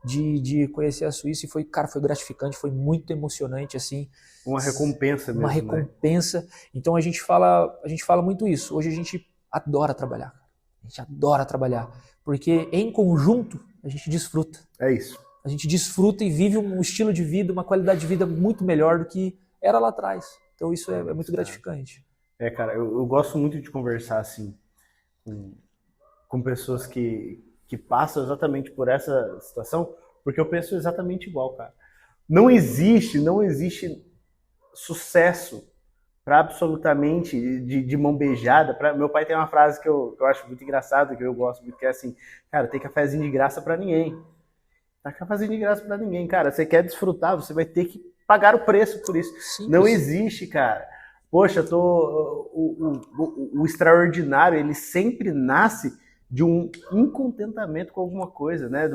de conhecer a Suíça e foi gratificante, foi muito emocionante, assim. Uma recompensa mesmo. Uma recompensa. Né? Então a gente fala muito isso. Hoje a gente adora trabalhar. A gente adora trabalhar. Porque em conjunto a gente desfruta. É isso. A gente desfruta e vive um estilo de vida, uma qualidade de vida muito melhor do que era lá atrás. Então isso é muito gratificante. Cara, eu gosto muito de conversar assim com pessoas que passam exatamente por essa situação, porque eu penso exatamente igual, cara. Não existe sucesso para absolutamente de mão beijada. Meu pai tem uma frase que eu acho muito engraçada, que eu gosto muito, que é assim, cara, tem cafezinho de graça para ninguém. Tá cafezinho de graça para ninguém, cara. Você quer desfrutar, você vai ter que pagar o preço por isso. Simples. Não existe, cara. Poxa, o extraordinário, ele sempre nasce de um incontentamento com alguma coisa, né?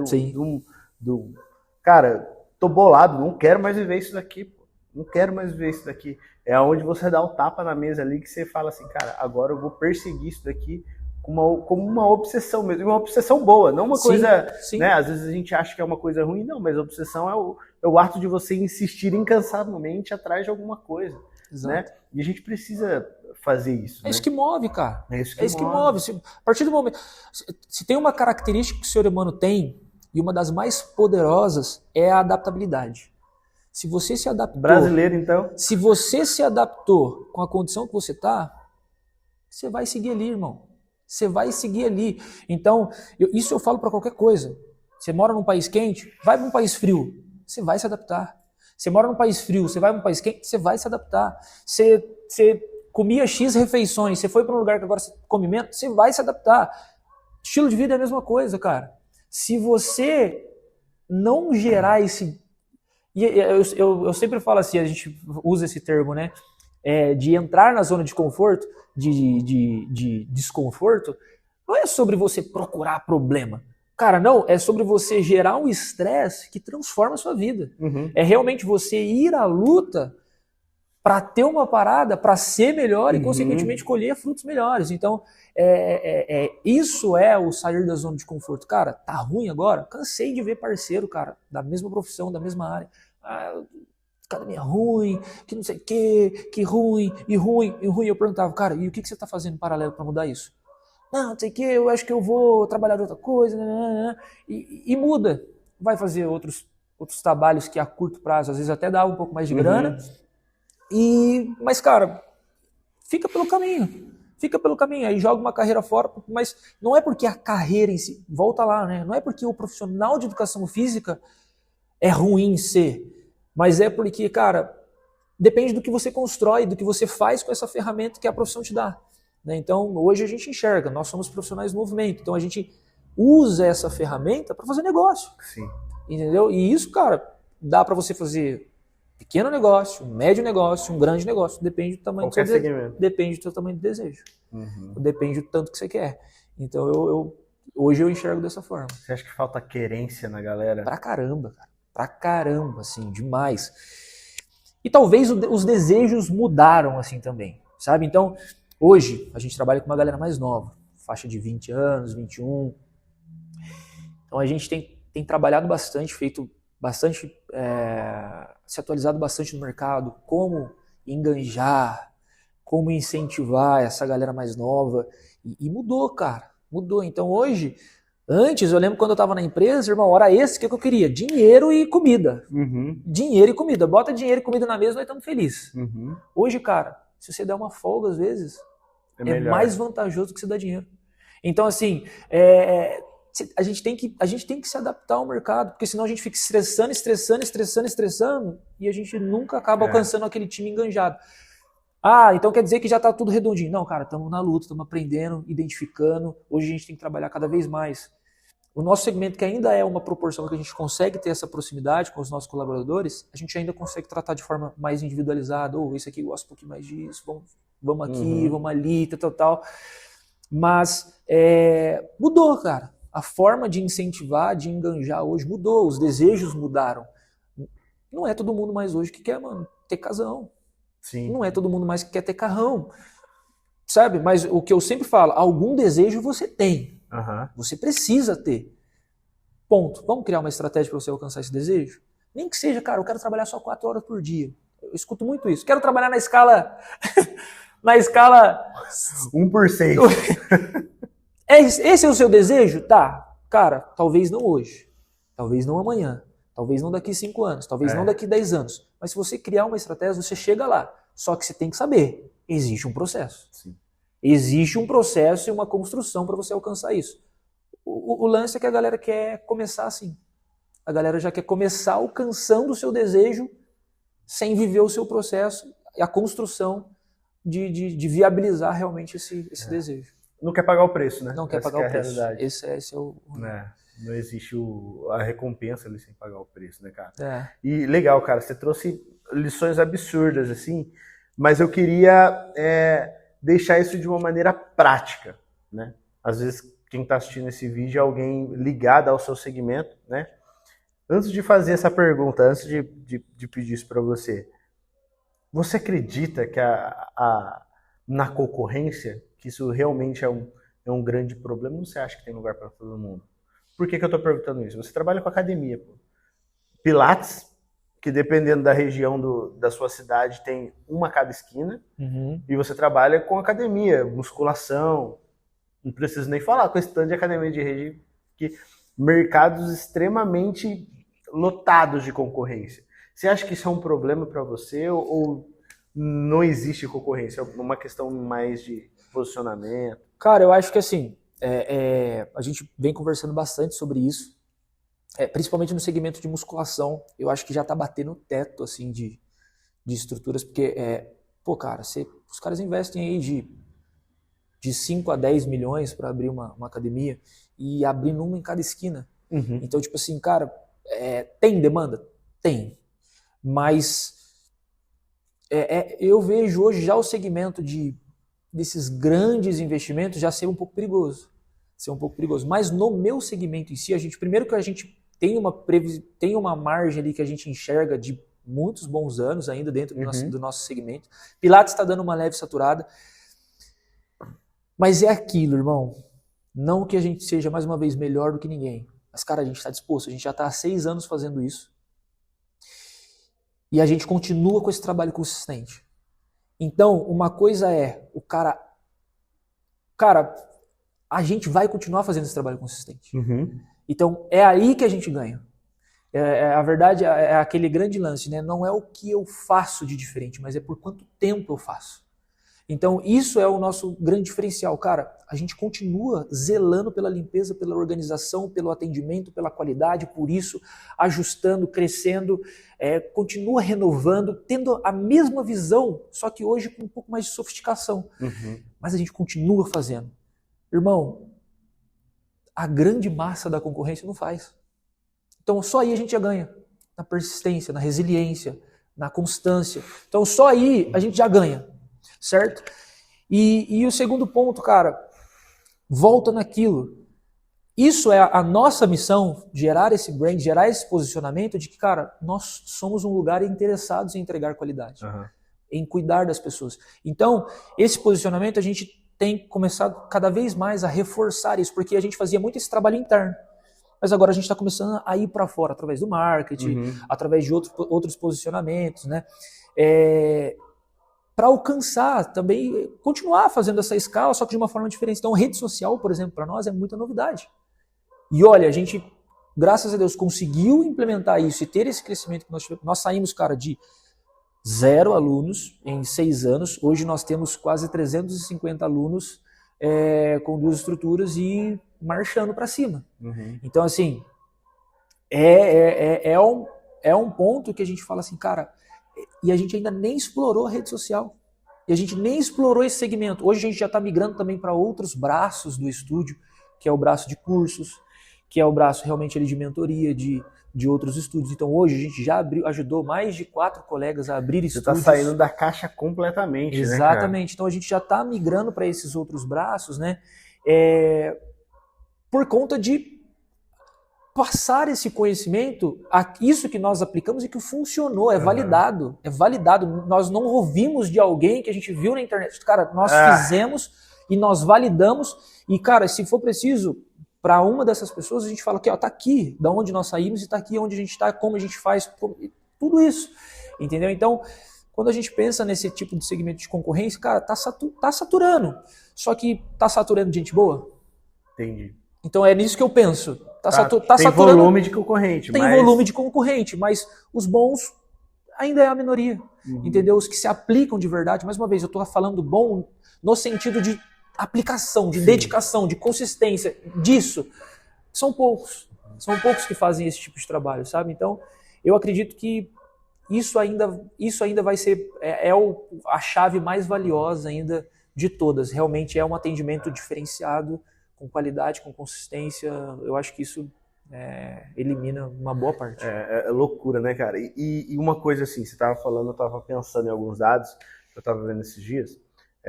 Cara, tô bolado, não quero mais viver isso daqui, pô. Não quero mais viver isso daqui. É onde você dá o tapa na mesa ali, que você fala assim, cara, agora eu vou perseguir isso daqui como uma obsessão mesmo, uma obsessão boa, não uma coisa, né? Às vezes a gente acha que é uma coisa ruim, não, mas a obsessão é o ato de você insistir incansavelmente atrás de alguma coisa, né? E a gente precisa fazer isso. É isso que move, cara. É isso que move. A partir do momento, se tem uma característica que o ser humano tem, e uma das mais poderosas é a adaptabilidade. Se você se adaptou... Brasileiro, então? Se você se adaptou com a condição que você tá, você vai seguir ali, irmão. Você vai seguir ali. Então, isso eu falo para qualquer coisa. Você mora num país quente, vai para um país frio. Você vai se adaptar. Você mora num país frio, você vai para um país quente, você vai se adaptar. Você comia X refeições, você foi para um lugar que agora você come menos, você vai se adaptar. Estilo de vida é a mesma coisa, cara. Se você não gerar esse... E eu sempre falo assim, a gente usa esse termo, né? De entrar na zona de conforto, de desconforto, não é sobre você procurar problema. Cara, não, é sobre você gerar um estresse que transforma a sua vida. Uhum. É realmente você ir à luta para ter uma parada, para ser melhor e, consequentemente, colher frutos melhores. Então, isso é o sair da zona de conforto. Cara, tá ruim agora? Cansei de ver parceiro, cara, da mesma profissão, da mesma área. Academia é ruim, que não sei o quê, que ruim, e ruim, e ruim. Eu perguntava, cara, e o que você tá fazendo em paralelo para mudar isso? Não sei o que, eu acho que eu vou trabalhar de outra coisa, e muda. Vai fazer outros trabalhos que a curto prazo, às vezes até dá um pouco mais de grana, mas, cara, fica pelo caminho, aí joga uma carreira fora, mas não é porque a carreira em si, volta lá, né? Não é porque o profissional de educação física é ruim ser, mas é porque, cara, depende do que você constrói, do que você faz com essa ferramenta que a profissão te dá. Então, hoje a gente enxerga, nós somos profissionais do movimento, então a gente usa essa ferramenta para fazer negócio. Sim. Entendeu? E isso, cara, dá para você fazer pequeno negócio, um médio negócio, um grande negócio, depende do tamanho do seu desejo. Depende do seu tamanho de desejo. Depende do tanto que você quer. Então, hoje eu enxergo dessa forma. Você acha que falta querência na galera? Pra caramba, cara. Pra caramba, assim, demais. E talvez os desejos mudaram, assim, também, sabe? Então, hoje, a gente trabalha com uma galera mais nova, faixa de 20 anos, 21. Então a gente tem trabalhado bastante, feito bastante, se atualizado bastante no mercado, como enganjar, como incentivar essa galera mais nova. E mudou, cara, mudou. Então hoje, antes, eu lembro quando eu estava na empresa, irmão, hora extra, o que eu queria? Dinheiro e comida. Dinheiro e comida. Bota dinheiro e comida na mesa, nós estamos felizes. Hoje, cara, se você der uma folga às vezes... É mais vantajoso que você dar dinheiro. Então, assim, a gente tem que se adaptar ao mercado, porque senão a gente fica estressando, e a gente nunca acaba alcançando aquele time enganjado. Então quer dizer que já está tudo redondinho. Não, cara, estamos na luta, estamos aprendendo, identificando. Hoje a gente tem que trabalhar cada vez mais. O nosso segmento, que ainda é uma proporção que a gente consegue ter essa proximidade com os nossos colaboradores, a gente ainda consegue tratar de forma mais individualizada. Esse aqui gosta um pouquinho mais disso, vamos aqui, vamos ali, tal. Mas mudou, cara. A forma de incentivar, de enganjar hoje mudou. Os desejos mudaram. Não é todo mundo mais hoje que quer, mano, ter casão. Sim. Não é todo mundo mais que quer ter carrão. Sabe? Mas o que eu sempre falo, algum desejo você tem. Você precisa ter. Ponto. Vamos criar uma estratégia para você alcançar esse desejo? Nem que seja, cara, eu quero trabalhar só 4 horas por dia. Eu escuto muito isso. Quero trabalhar na escala... na escala... 1 por 6. Esse é o seu desejo? Tá. Cara, talvez não hoje. Talvez não amanhã. Talvez não daqui 5 anos. Talvez não daqui 10 anos. Mas se você criar uma estratégia, você chega lá. Só que você tem que saber. Existe um processo. Sim. Existe um processo e uma construção para você alcançar isso. O lance é que a galera quer começar assim. A galera já quer começar alcançando o seu desejo sem viver o seu processo e a construção de viabilizar realmente esse desejo. Não quer pagar o preço, né? Não quer pagar o preço. Esse é o... Não existe a recompensa ali sem pagar o preço, né, cara? É. E legal, cara, você trouxe lições absurdas, assim, mas eu queria deixar isso de uma maneira prática, né? Às vezes, quem está assistindo esse vídeo é alguém ligado ao seu segmento, né? Antes de fazer essa pergunta, antes de pedir isso para você, você acredita que na concorrência, que isso realmente é um grande problema? Ou você acha que tem lugar para todo mundo? Por que eu estou perguntando isso? Você trabalha com academia, pô. Pilates, que dependendo da região da sua cidade tem uma a cada esquina, e você trabalha com academia, musculação, não preciso nem falar, com esse tanto de academia de rede, que mercados extremamente lotados de concorrência. Você acha que isso é um problema para você ou não existe concorrência? É uma questão mais de posicionamento? Cara, eu acho que assim, a gente vem conversando bastante sobre isso, principalmente no segmento de musculação. Eu acho que já tá batendo o teto assim, de estruturas, porque, pô, cara, os caras investem aí de 5 a 10 milhões para abrir uma academia e abrir uma em cada esquina. Uhum. Então, tipo assim, cara, tem demanda? Tem. Mas eu vejo hoje já o segmento desses grandes investimentos já ser um pouco perigoso. Mas no meu segmento em si, primeiro que a gente tem uma margem ali que a gente enxerga de muitos bons anos ainda dentro do nosso segmento. Pilates está dando uma leve saturada. Mas é aquilo, irmão. Não que a gente seja, mais uma vez, melhor do que ninguém. Mas, cara, a gente está disposto. A gente já está há 6 anos fazendo isso. E a gente continua com esse trabalho consistente. Então, uma coisa é o cara... Cara, a gente vai continuar fazendo esse trabalho consistente. Então, é aí que a gente ganha. A verdade é aquele grande lance, né? Não é o que eu faço de diferente, mas é por quanto tempo eu faço. Então, isso é o nosso grande diferencial. Cara, a gente continua zelando pela limpeza, pela organização, pelo atendimento, pela qualidade, por isso, ajustando, crescendo, continua renovando, tendo a mesma visão, só que hoje com um pouco mais de sofisticação. Mas a gente continua fazendo. Irmão, a grande massa da concorrência não faz. Então, só aí a gente já ganha. Na persistência, na resiliência, na constância. Então, só aí a gente já ganha. Certo? E o segundo ponto, cara, volta naquilo. Isso é a nossa missão, gerar esse brand, gerar esse posicionamento de que, cara, nós somos um lugar interessados em entregar qualidade, em cuidar das pessoas. Então, esse posicionamento a gente tem começado cada vez mais a reforçar isso, porque a gente fazia muito esse trabalho interno. Mas agora a gente está começando a ir para fora, através do marketing, através de outros posicionamentos, né? Para alcançar também, continuar fazendo essa escala, só que de uma forma diferente. Então, rede social, por exemplo, para nós é muita novidade. E olha, a gente, graças a Deus, conseguiu implementar isso e ter esse crescimento que nós saímos, cara, de 0 alunos em 6 anos. Hoje nós temos quase 350 alunos com 2 estruturas e marchando para cima. Então, assim, é um ponto que a gente fala assim, cara, e a gente ainda nem explorou a rede social. E a gente nem explorou esse segmento. Hoje a gente já está migrando também para outros braços do estúdio, que é o braço de cursos, que é o braço realmente ali de mentoria, de outros estúdios. Então hoje a gente já ajudou mais de 4 colegas a abrir estúdios. Você está saindo da caixa completamente, exatamente, né, então a gente já está migrando para esses outros braços, né? Por conta de passar esse conhecimento, isso que nós aplicamos e que funcionou, é validado. Nós não ouvimos de alguém que a gente viu na internet. Cara, nós fizemos e nós validamos. E, cara, se for preciso, para uma dessas pessoas, a gente fala que tá aqui, da onde nós saímos, e tá aqui onde a gente está, como a gente faz, tudo isso. Entendeu? Então, quando a gente pensa nesse tipo de segmento de concorrência, cara, tá saturando. Só que tá saturando de gente boa? Entendi. Então é nisso que eu penso. Tem saturando, volume de concorrente. Tem volume de concorrente, mas os bons ainda é a minoria. Entendeu? Os que se aplicam de verdade. Mais uma vez, eu estou falando bom no sentido de aplicação, de dedicação, de consistência, disso. São poucos. São poucos que fazem esse tipo de trabalho, sabe? Então, eu acredito que isso ainda vai ser a chave mais valiosa ainda de todas. Realmente é um atendimento diferenciado, com qualidade, com consistência. Eu acho que isso elimina uma boa parte. É loucura, né, cara? E uma coisa assim, você estava falando, eu estava pensando em alguns dados que eu estava vendo esses dias.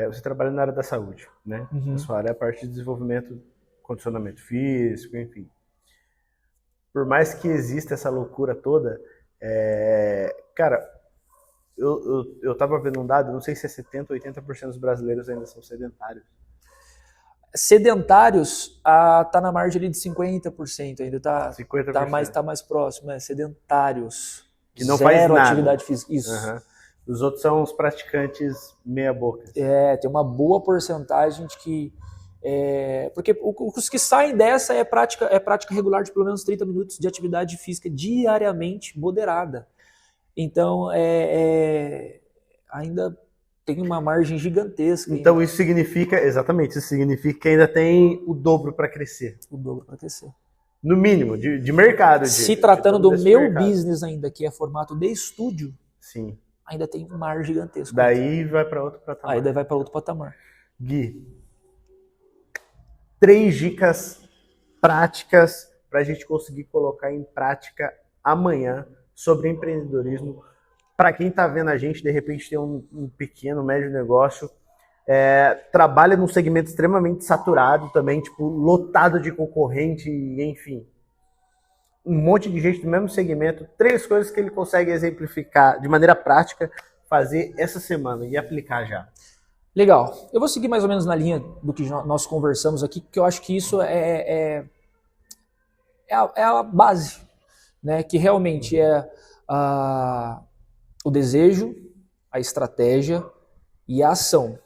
Você trabalha na área da saúde, né? A sua área é a parte de desenvolvimento, condicionamento físico, enfim. Por mais que exista essa loucura toda, cara, eu estava vendo um dado, não sei se é 70% ou 80% dos brasileiros ainda são sedentários. Sedentários tá na margem ali de 50%, ainda 50%. tá mais próximo, sedentários. Que não faz nada. Atividade física, isso. Os outros são os praticantes meia boca. Tem uma boa porcentagem de que... porque os que saem dessa é prática regular de pelo menos 30 minutos de atividade física diariamente moderada. Então, ainda tem uma margem gigantesca. Então isso significa, exatamente, isso significa que ainda tem o dobro para crescer. O dobro para crescer. No mínimo, de mercado. Se tratando do meu mercado. Business ainda, que é formato de estúdio, sim, ainda tem um mar gigantesco. Daí vai para outro patamar. Aí daí vai para outro patamar. Gui, 3 dicas práticas para a gente conseguir colocar em prática amanhã sobre empreendedorismo. Para quem está vendo a gente, de repente tem um pequeno, médio negócio, trabalha num segmento extremamente saturado também, tipo, lotado de concorrente, enfim. Um monte de gente do mesmo segmento. 3 coisas que ele consegue exemplificar de maneira prática, fazer essa semana e aplicar já. Legal. Eu vou seguir mais ou menos na linha do que nós conversamos aqui, porque eu acho que isso é a base, né? Que realmente é o desejo, a estratégia e a ação.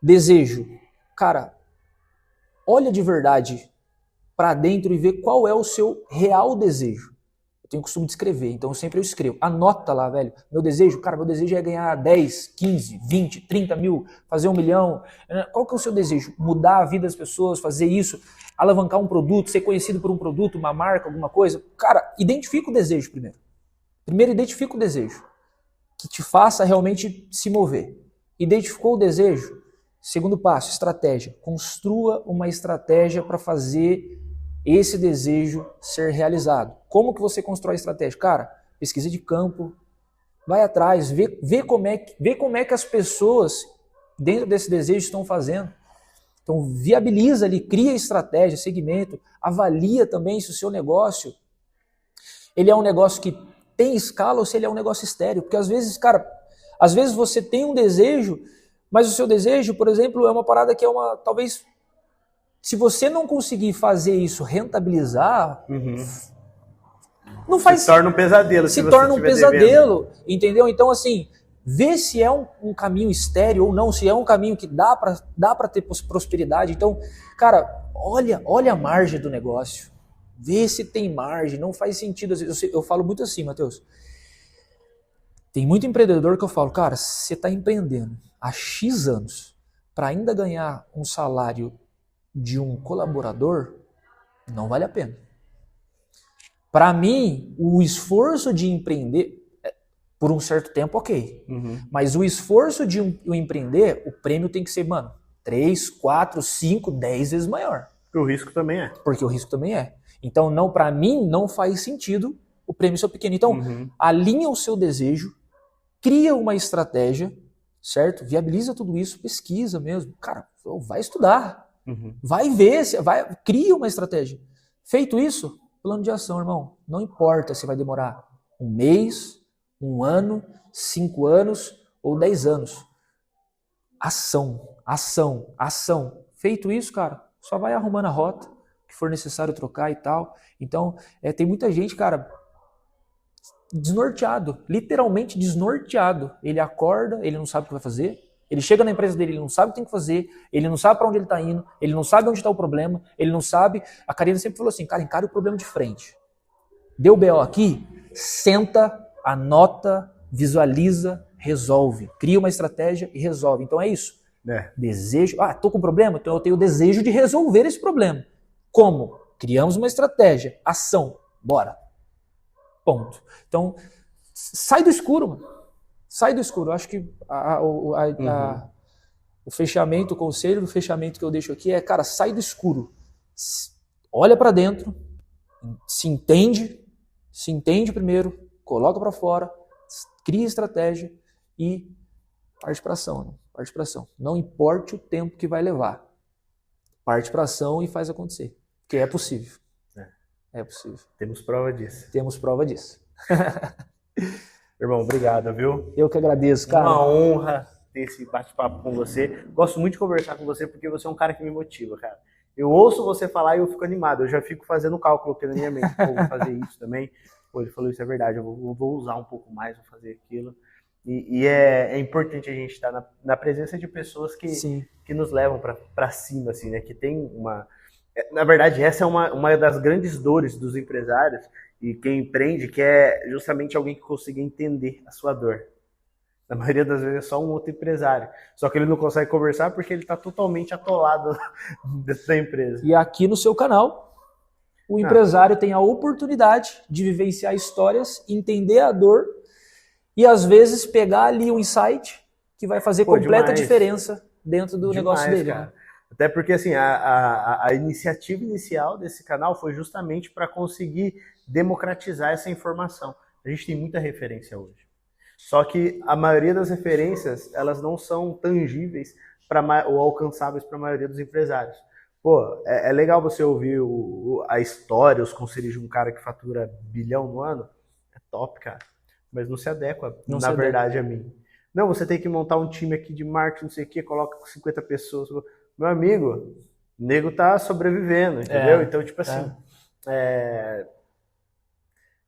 Desejo. Cara, olha de verdade para dentro e vê qual é o seu real desejo. Eu tenho o costume de escrever, então sempre eu escrevo. Anota lá, velho. Meu desejo é ganhar 10, 15, 20, 30 mil, fazer 1 milhão. Qual que é o seu desejo? Mudar a vida das pessoas, fazer isso, alavancar um produto, ser conhecido por um produto, uma marca, alguma coisa? Cara, identifica o desejo primeiro. Primeiro identifica o desejo que te faça realmente se mover. Identificou o desejo? Segundo passo, estratégia. Construa uma estratégia para fazer esse desejo ser realizado. Como que você constrói a estratégia? Cara, pesquisa de campo, vai atrás, vê como é que as pessoas dentro desse desejo estão fazendo. Então viabiliza ali, cria estratégia, segmento, avalia também se o seu negócio ele é um negócio que tem escala ou se ele é um negócio estéril. Porque às vezes, cara, você tem um desejo, mas o seu desejo, por exemplo, é uma parada que talvez, se você não conseguir fazer isso rentabilizar, não faz. Se torna um pesadelo. Se torna um pesadelo, entendeu? Então, assim, vê se é um caminho estéril ou não, se é um caminho que dá para ter prosperidade. Então, cara, olha a margem do negócio. Vê se tem margem. Não faz sentido. Eu falo muito assim, Matheus. Tem muito empreendedor que eu falo, cara, você está empreendendo há X anos para ainda ganhar um salário de um colaborador, não vale a pena. Para mim, o esforço de empreender, por um certo tempo, ok. Mas o esforço de empreender, o prêmio tem que ser, 3, 4, 5, 10 vezes maior. Porque o risco também é. Porque o risco também é. Então, para mim, não faz sentido o prêmio ser pequeno. Então, alinha o seu desejo, cria uma estratégia, certo? Viabiliza tudo isso, pesquisa mesmo. Cara, vai estudar. Vai ver, cria uma estratégia. Feito isso, plano de ação, irmão. Não importa se vai demorar 1 mês, 1 ano, 5 anos ou 10 anos. Ação, ação, ação. Feito isso, cara, só vai arrumando a rota que for necessário trocar e tal. Então, tem muita gente, cara, desnorteado, literalmente desnorteado. Ele acorda, ele não sabe o que vai fazer. Ele chega na empresa dele, ele não sabe o que tem que fazer, ele não sabe para onde ele está indo, ele não sabe onde está o problema, ele não sabe. A Karina sempre falou assim, cara, encare o problema de frente. Deu BO aqui, senta, anota, visualiza, resolve. Cria uma estratégia e resolve. Então é isso. Desejo. Tô com problema? Então eu tenho o desejo de resolver esse problema. Como? Criamos uma estratégia. Ação. Bora. Ponto. Então, sai do escuro, mano. Sai do escuro. Eu acho que o fechamento, o conselho do fechamento que eu deixo aqui é, cara, sai do escuro. Olha para dentro, se entende primeiro, coloca para fora, cria estratégia e parte para ação. Né? Parte para ação. Não importe o tempo que vai levar. Parte para ação e faz acontecer. Porque é possível. É possível. Temos prova disso. Temos prova disso. Irmão, obrigado, viu? Eu que agradeço, cara. Uma honra ter esse bate-papo com você. Gosto muito de conversar com você porque você é um cara que me motiva, cara. Eu ouço você falar e eu fico animado. Eu já fico fazendo cálculo aqui na minha mente. Pô, vou fazer isso também. Pô, ele falou, isso é verdade. Eu vou usar um pouco mais, vou fazer aquilo. E é importante a gente estar na presença de pessoas que nos levam para cima, assim, né? Que tem uma... Na verdade, essa é uma das grandes dores dos empresários e quem empreende quer justamente alguém que consiga entender a sua dor. Na maioria das vezes é só um outro empresário. Só que ele não consegue conversar porque ele está totalmente atolado dentro da empresa. E aqui no seu canal, o empresário tem a oportunidade de vivenciar histórias, entender a dor e às vezes pegar ali um insight que vai fazer completa diferença dentro do negócio dele. Cara. Até porque assim, a iniciativa inicial desse canal foi justamente para conseguir democratizar essa informação. A gente tem muita referência hoje. Só que a maioria das referências, elas não são tangíveis ou alcançáveis para a maioria dos empresários. Pô, é legal você ouvir a história, os conselhos de um cara que fatura bilhão no ano. É top, cara. Mas não se adequa, na verdade, a mim. Não, você tem que montar um time aqui de marketing, não sei o quê, coloca com 50 pessoas. Meu amigo, o nego tá sobrevivendo, entendeu? Então, tipo assim,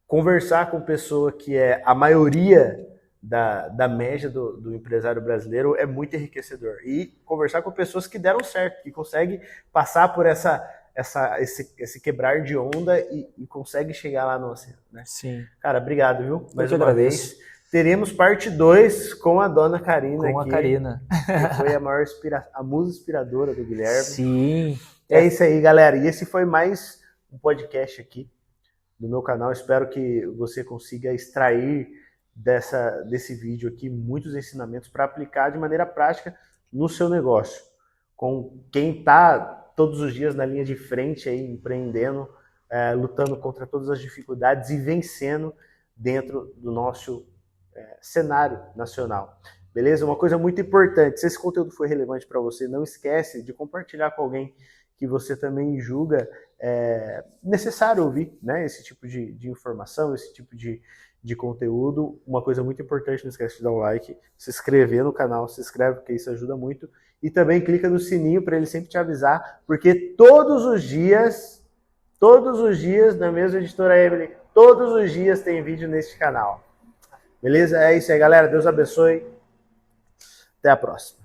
conversar com pessoa que é a maioria da média do empresário brasileiro é muito enriquecedor. E conversar com pessoas que deram certo, que conseguem passar por esse quebrar de onda e consegue chegar lá no oceano, né? Sim. Cara, obrigado, viu? Mais uma vez. Teremos parte 2 com a dona Karina. Com a Karina. Que foi a musa inspiradora do Guilherme. Sim. É isso aí, galera. E esse foi mais um podcast aqui do meu canal. Espero que você consiga extrair desse vídeo aqui muitos ensinamentos para aplicar de maneira prática no seu negócio. Com quem está todos os dias na linha de frente aí, empreendendo, lutando contra todas as dificuldades e vencendo dentro do nosso cenário nacional. Beleza? Uma coisa muito importante, se esse conteúdo foi relevante para você, não esquece de compartilhar com alguém que você também julga necessário ouvir, né? Esse tipo de informação, esse tipo de conteúdo. Uma coisa muito importante, não esquece de dar um like, se inscrever no canal, se inscreve porque isso ajuda muito, e também clica no sininho para ele sempre te avisar, porque todos os dias, na mesma editora Emily, todos os dias tem vídeo neste canal. Beleza? É isso aí, galera. Deus abençoe. Até a próxima.